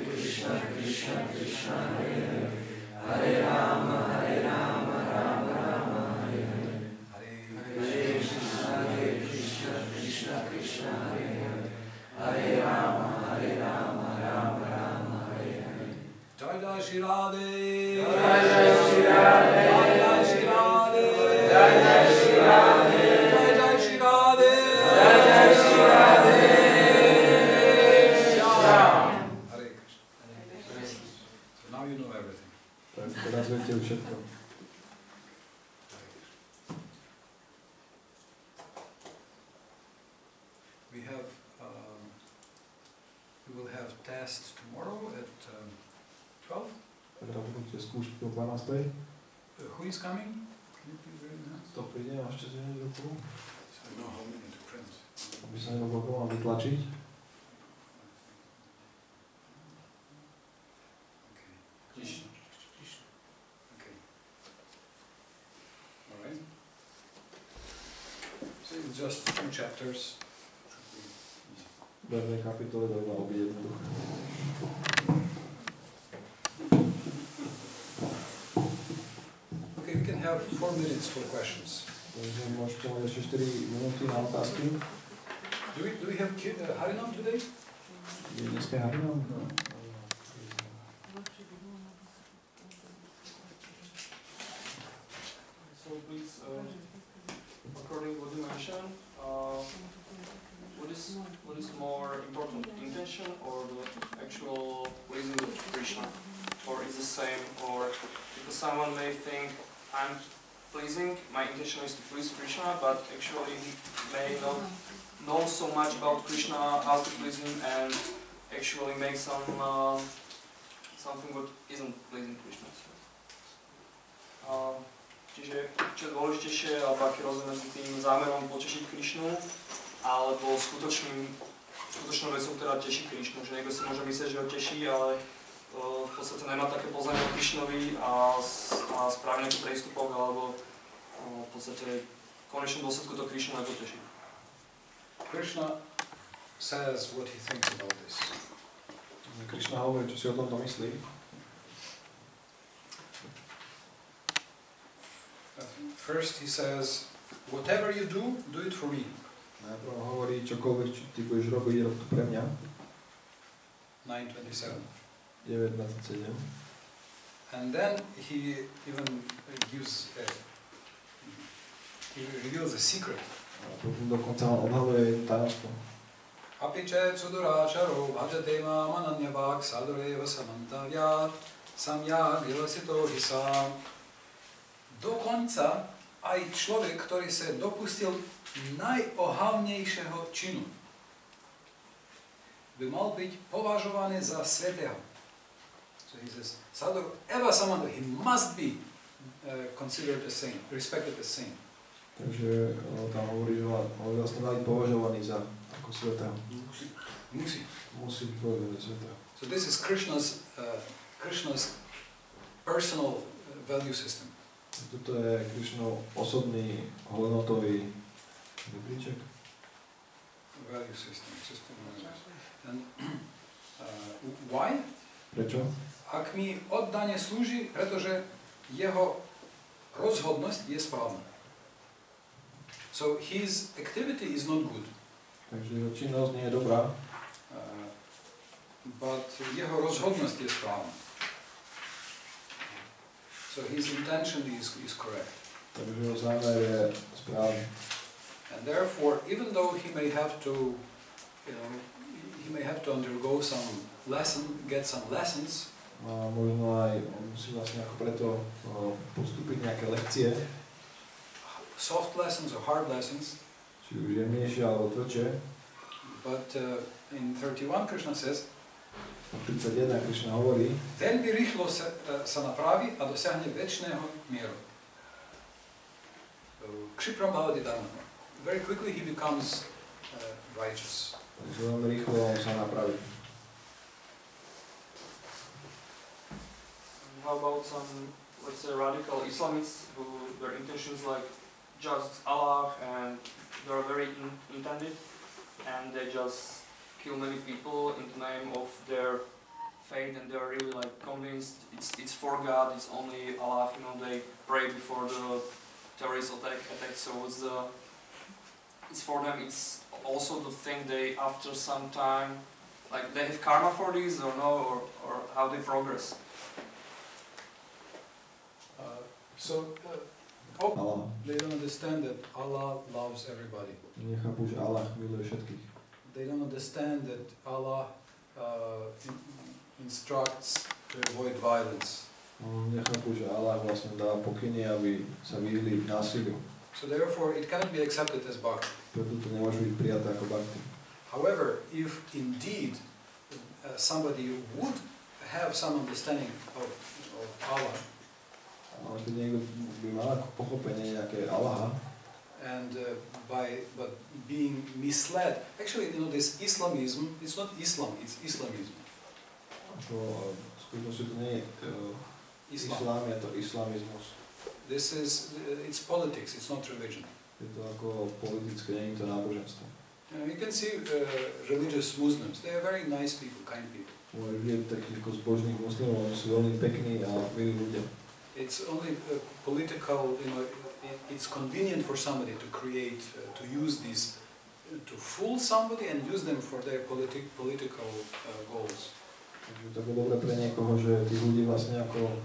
Krishna, Krishna, Krishna, Hare Hare. Hare Rama, Rama Rama, Hare Hare. Hare Krishna, Krishna, Krishna, Hare Hare. Hare Rama, Rama Rama, Hare Hare. Jai Jai Shri Radhe. Jai Jai Shri Radhe. Jai Jai Shri Radhe. Jai Jai Shri Radhe. Jai Jai Shri Radhe. Jai Jai Shri Radhe. Hare Krishna. So now you know everything. Teraz viete už všetko. We will have test tomorrow at 12. Teda budete skúšky o 12. Who is coming? Can you please raise your hands? To príde a ešte zvinieť ruku, So I know how many to print. aby sa jedno bolo mal vytlačiť. Okay. Krishna. Okay. All right. just 2 chapters. Dve kapitoly to malo byť jednoduché. Okay, we can have 4 minutes for questions. Takže môžete mať ešte 4 minúty na otázky. Do we have Harinam today? Je dneska Harinam? No. So please, according to what you mentioned, what is more important, intention or the actual pleasing of Krishna? Or is the same? Or because someone may think I'm pleasing, my intention is to please Krishna, but actually he may not know so much about Krishna, how to please him, and actually make something what isn't pleasing Krishna. Čiže čo je dôležitejšie, alebo aký rozdiel medzi tým zámerom potešiť Krišnu, alebo skutočnou vecou, ktorá teší Krišnu. Že niekto si môže myslieť, že ho teší, ale v podstate nemá také poznanie o Krišnovi a spraví nejaký prístupok, alebo v podstate v konečnom dôsledku to Krišnu nepoteší. Krishna says what he thinks about this. Krišna hovorí, čo si o tomto myslí. First he says, whatever you do it for me. Najprv hovorí, čokoľvek, čo ty budeš robiť, rob to pre mňa. 9:27. 9:27. And then he even gives he reveals a secret. A potom dokonca odhaluje tajomstvo. Apiče cuduráčaro bhajate mám ananyavák sadureva samantavyat samyak vilasito hisam. Dokonca aj človek, ktorý sa dopustil najohavnejšieho činu, by mal byť považovaný za svätého. So he says, Sadhur eva samanta, he must be considered a saint, respected as saint. Takže tam hovorí, že on vlastne mali považovaný za ako svätého. Musí byť považovaný za svätého. So this is Krishna's personal value system. Toto je Krišnov osobný hodnotový rebríček. Value system. And why? Prečo? Ak mi oddanie slúži, pretože jeho rozhodnosť je správna. So his activity is not good. Takže jeho činnosť nie je dobrá. But jeho rozhodnosť je správna. So his intention is correct. Takže jeho zámer je správny. And therefore, even though he may have to, he may have to undergo some get some lessons. A možno aj on musí vlastne ako preto postúpiť nejaké lekcie. Soft lessons or hard lessons. Či už jemnejšie alebo tvrdšie. But in 31 Krishna says, 31 Krišna hovorí, veľmi rýchlo sa napraví a dosiahne večného mieru. Kšipram bhavati dharma. Very quickly he becomes righteous. Takže veľmi rýchlo on sa napraví. How about some, let's say, radical Islamists who their intentions like just Allah and they're very intended and they just kill many people in the name of their faith and they're really like convinced it's for God, it's only Allah, they pray before the terrorist attack, so it's for them, it's also the thing they after some time, like they have karma for this or no, or how they progress. They don't understand that Allah loves everybody. Nechápu, že Allah miluje všetkých. They don't understand that Allah instructs to avoid violence. Nechápu, že Allah vlastne dá pokyny, aby sa vyhli násiliu. So therefore it cannot be accepted as bhakti. Preto to nemôže byť prijaté ako bhakti. However, if indeed somebody would have some understanding of Allah, ale keď niekto by mal ako pochopenie nejaké Allaha, and but being misled, actually, this Islamism, it's not Islam, it's Islamism. Ako v skutočnosti to nie je Islám, je to islamizmus. This is, it's politics, it's not religion. Je to ako politické, nie je to náboženstvo. You know, you can see religious Muslims. They are very nice people, kind people. Môžeš vidieť takých ako zbožných muslimov, oni sú veľmi pekní a milí ľudia. It's only political, you know, it's convenient for somebody to create, to use these, to fool somebody and use them for their political goals. Takže to je dobre pre niekoho, že tých ľudí vlastne ako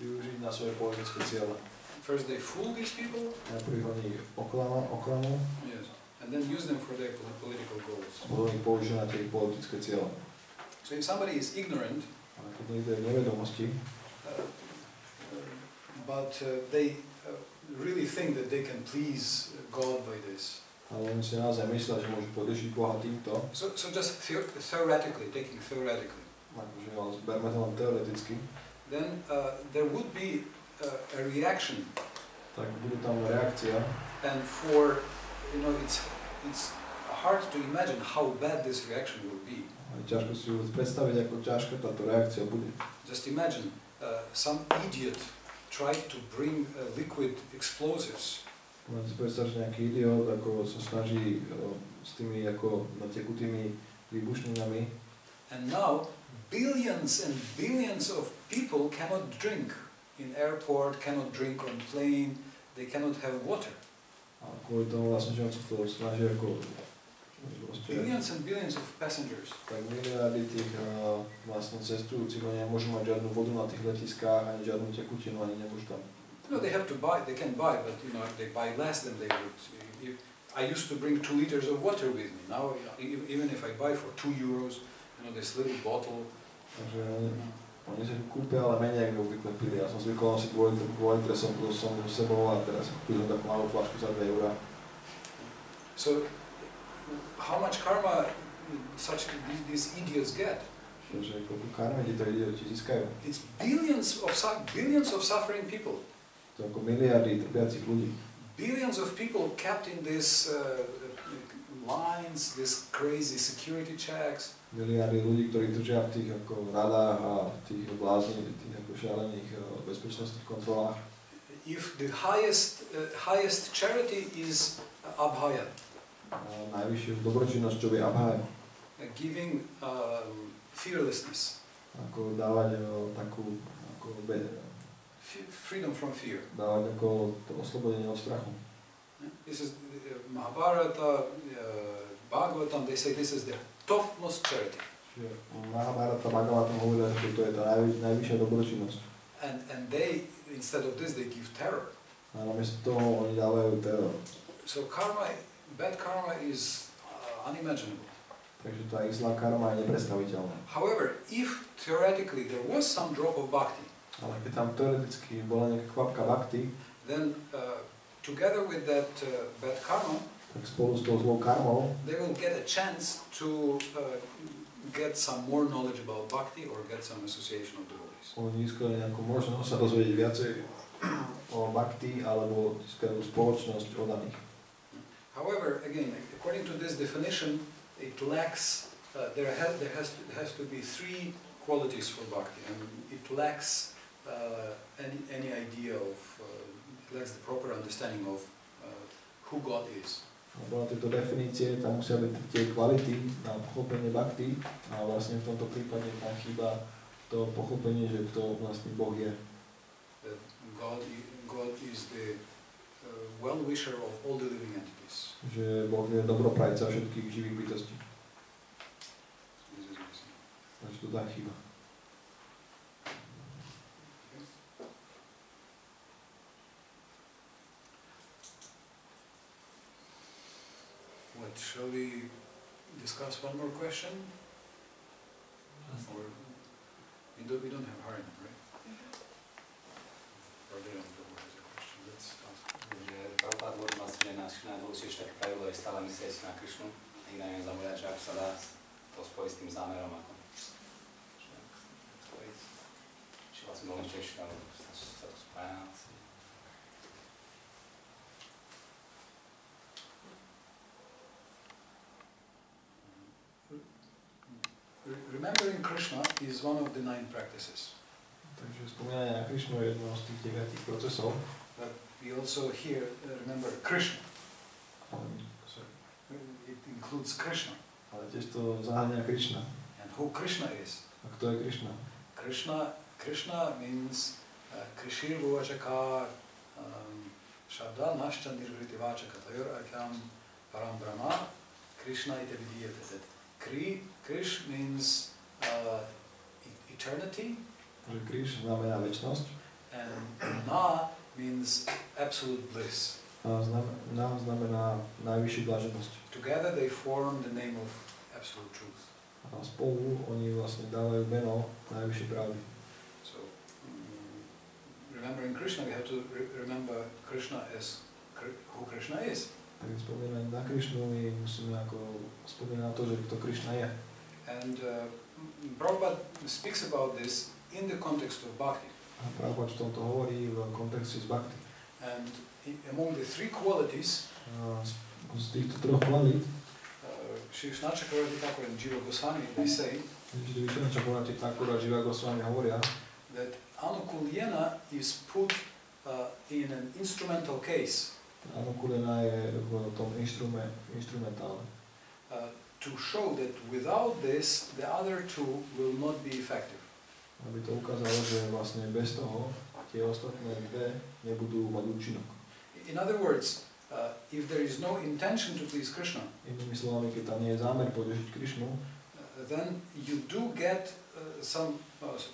využiť na svoje politické ciele. First they fool these people. Najprv oni oklamú. Yes. And then use them for their political goals. Potom ich použijú na tie politické ciele. So if somebody is ignorant, ale keď niekto je v nevedomosti, but they really think that they can please God by this. Ale oni si naozaj myslia, že môžu potešiť Boha týmto. So just theoretically, taking theoretically. Takže ale berme to len teoreticky. Then there would be a reaction. Tak bude tam reakcia. And for, you know, it's hard to imagine how bad this reaction will be. Ťažko si predstaviť, ako ťažká táto reakcia bude. Just imagine some idiot tried to bring liquid explosives. Len si predstav, že nejaký idiot ako sa snaží s tými ako tekutými výbušninami. And now billions and billions of people cannot drink in airport, cannot drink on plane, they cannot have water. A kvôli tomu vlastne, že on sa to snaží ako billions and billions of passengers. Tak miliardy tých vlastne cestujúcich, oni nemôžu mať žiadnu vodu na tých letiskách, ani žiadnu tekutinu, ani nemôžu tam. No, they have to buy, they can buy, but you know, if they buy less than they would. I used to bring 2 liters of water with me. Now, even if I buy for €2, you know, this little bottle. Takže oni si kúpia, ale menej ako obvykle pili. Ja som zvykol nosiť 2 litre som so sebou a teraz kúpil takú malú flašku za €2. So, how much karma these idiots get? Takže koľko karmy títo idioti získajú? It's billions of suffering people. To ako miliardy trpiacich ľudí. Billions of people kept in these lines, these crazy security checks. Miliardy ľudí, ktorí držia v tých ako radách a v tých bláznych, tých ako šialených bezpečnostných kontrolách. If the highest charity is abhaya. Najvyššiu dobročinnosťou je abhaya. Giving fearlessness. Ako dávať takú ako freedom from fear. Dávať ako to oslobodenie od strachu. This is Mahabharata, Bhagavatam, they say this is the topmost charity. Mahabharata, Bhagavatam hovoria, že to je tá najvyššia dobročinnosť. And they, instead of this, they give terror. A namiesto toho oni dávajú teror. So bad karma is unimaginable. Takže tá zlá karma je neprestaviteľná. However, if theoretically there was some drop of bhakti, ale keď tam teoreticky bola nejaká kvapka bhakti, then together with that bad karma, tak spolu s tou zlou karmou, they will get a chance to get some more knowledge about bhakti or get some association of devotees. Oni získajú nejakú možnosť sa dozvedieť viacej o bhakti alebo získajú spoločnosť oddaných. However, again, according to this definition, it lacks, there has to be 3 qualities for bhakti, and it lacks any idea of, it lacks the proper understanding of who God is. Podľa tejto definície tam musia byť tie kvality na pochopenie bhakti a vlastne v tomto prípade tam chýba to pochopenie, že kto vlastne Boh je. God is the well-wisher of all the living entities. Že Boh je dobroprajca všetkých živých bytostí. Takže to tá chyba. What, shall we discuss one more question? Or we don't have Hare, right? Or they don't know what is the question. Let's ask. Prabhupada hovorí vlastne, že naše najdôležitejšie také pravidlo je stále myslieť na Krišnu a inak nezabúdať, že ak sa dá to spojiť s tým zámerom, ako spojiť, či vlastne dôležitejšie, alebo sa to spája. Remembering Krishna is one of the 9 practices. Takže spomínanie na Krišnu je jednou z tých 9 procesov. But we we also here remember Krishna. It includes Krishna. Ale tiež to zahrania Krišna. And who Krishna is? A kto je Krišna? Krishna means Krishir Vuvachaka Shabda Nashta Nirvriti Vachaka Tayor Akam Param Brahma Krishna ite vidiyate. Krish means eternity. Že Kriš znamená večnosť. And Na means absolute bliss. A Na znamená najvyššiu blaženosť. Together they form the name of absolute truth. A spolu oni vlastne dávajú meno najvyššej pravdy. So, remembering Krishna, we have to remember Krishna as who Krishna is. Tak spomínať na Krišnu, my musíme ako spomínať na to, že kto Krišna je. And Prabhupada speaks about this in the context of bhakti. A Prabhupada v tomto hovorí v kontexte z bhakti. And among the three qualities, z týchto troch kvalít, Krišna Chakravarti Thakur and Jiva Goswami, they say Krišna Chakravarti Thakur a Jiva Goswami hovoria, that anukulyena is put in an instrumental case. Anukulyena je v tom instrumentále. To show that without this, the other two will not be effective. Aby to ukázalo, že vlastne bez toho tie ostatné dve nebudú mať účinok. In other words, if there is no intention to please Krishna, inými slovami, keď tam nie je zámer potešiť Krišnu, then you do get some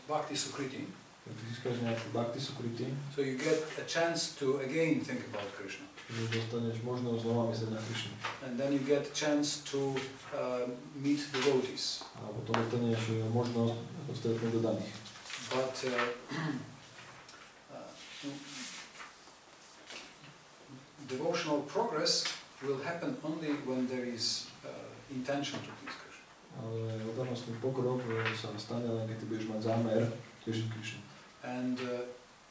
bhakti sukriti. tak ty získaš nejakú bhakti sukriti, So you get a chance to again think about Krishna. že dostaneš možnosť znova myslieť na Krišnu. And then you get a chance to meet devotees. A potom dostaneš možnosť stretnúť dodaných. But devotional progress will happen only when there is intention to please Krishna. Ale odanostný pokrok sa stane len keď ty budeš mať zámer tešiť Krišnu. And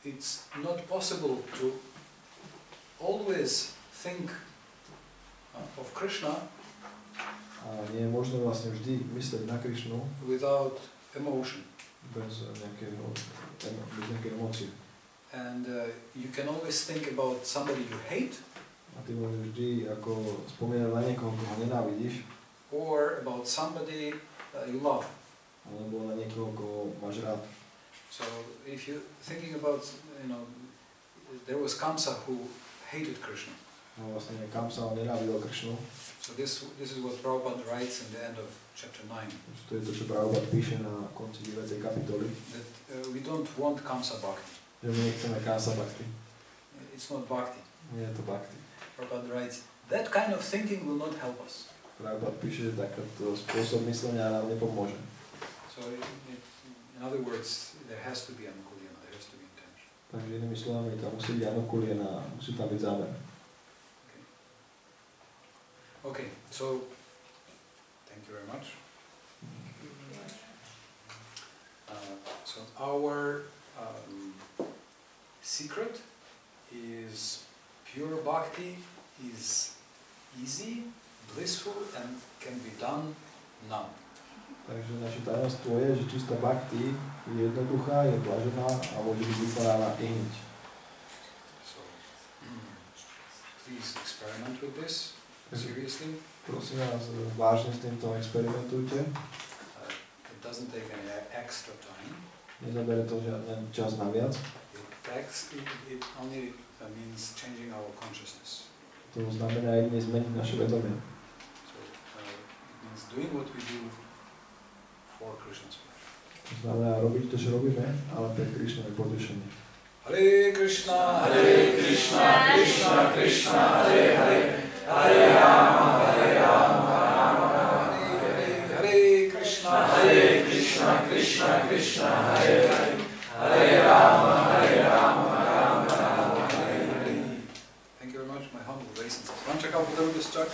it's not possible to always think of Krishna A nie je možné vlastne vždy myslieť na Krišnu without emotion. bez nejakej emócie. And you can always think about somebody you hate, A ty môžeš vždy ako spomínať na niekoho, koho nenávidíš, or about somebody you love. alebo na niekoho, koho máš rád. So if you're thinking about, there was Kamsa who hated Krishna. No vlastne Kamsa nenávidel Krišnu. So this is what Prabhupada writes in the end of chapter 9. To je to, čo Prabhupada píše na konci 9. kapitoly. That we don't want Kamsa Bhakti. Že my nechceme Kamsa Bhakti. It's not Bhakti. Nie je to Bhakti. Prabhupada writes, that kind of thinking will not help us. Prabhupada píše, že takýto spôsob myslenia nám nepomôže. So in other words, there has to be anukulyena, there has to be intention. Takže inými slovami, tam musí byť anukulyena, musí tam byť zámer. Okay, so thank you very much. So our secret is pure bhakti is easy, blissful, and can be done now. Takže naše tajomstvo je, že čistá bhakti je jednoduchá, je blažená a môže byť vykonaná i hneď. So please experiment with this seriously. Prosím vás, vážne s týmto experimentujte. It doesn't take any extra time. Nezabere to žiadny čas naviac. It only means changing our consciousness. To znamená jedine zmeniť naše vedomie. So it means doing what we do for Krishna's pleasure. To znamená robiť to, čo robíme, ale pre Krišnové potešenie. Hare Krishna, Krishna, Krishna, Hare Hare, Hare Rama, Rama, Hare Krishna, Krishna, Krishna, Hare Hare, Hare Rama, Rama, Hare Hare. Thank you very much, my humble obeisances. Vancha kalpatarubhyascha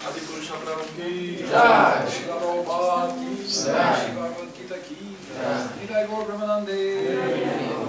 Adi Purusha Prabhu ki jai, Shila Prabhupada ki jai, Shila Prabhupada ki jai, Nidai Gaur Brahmanande.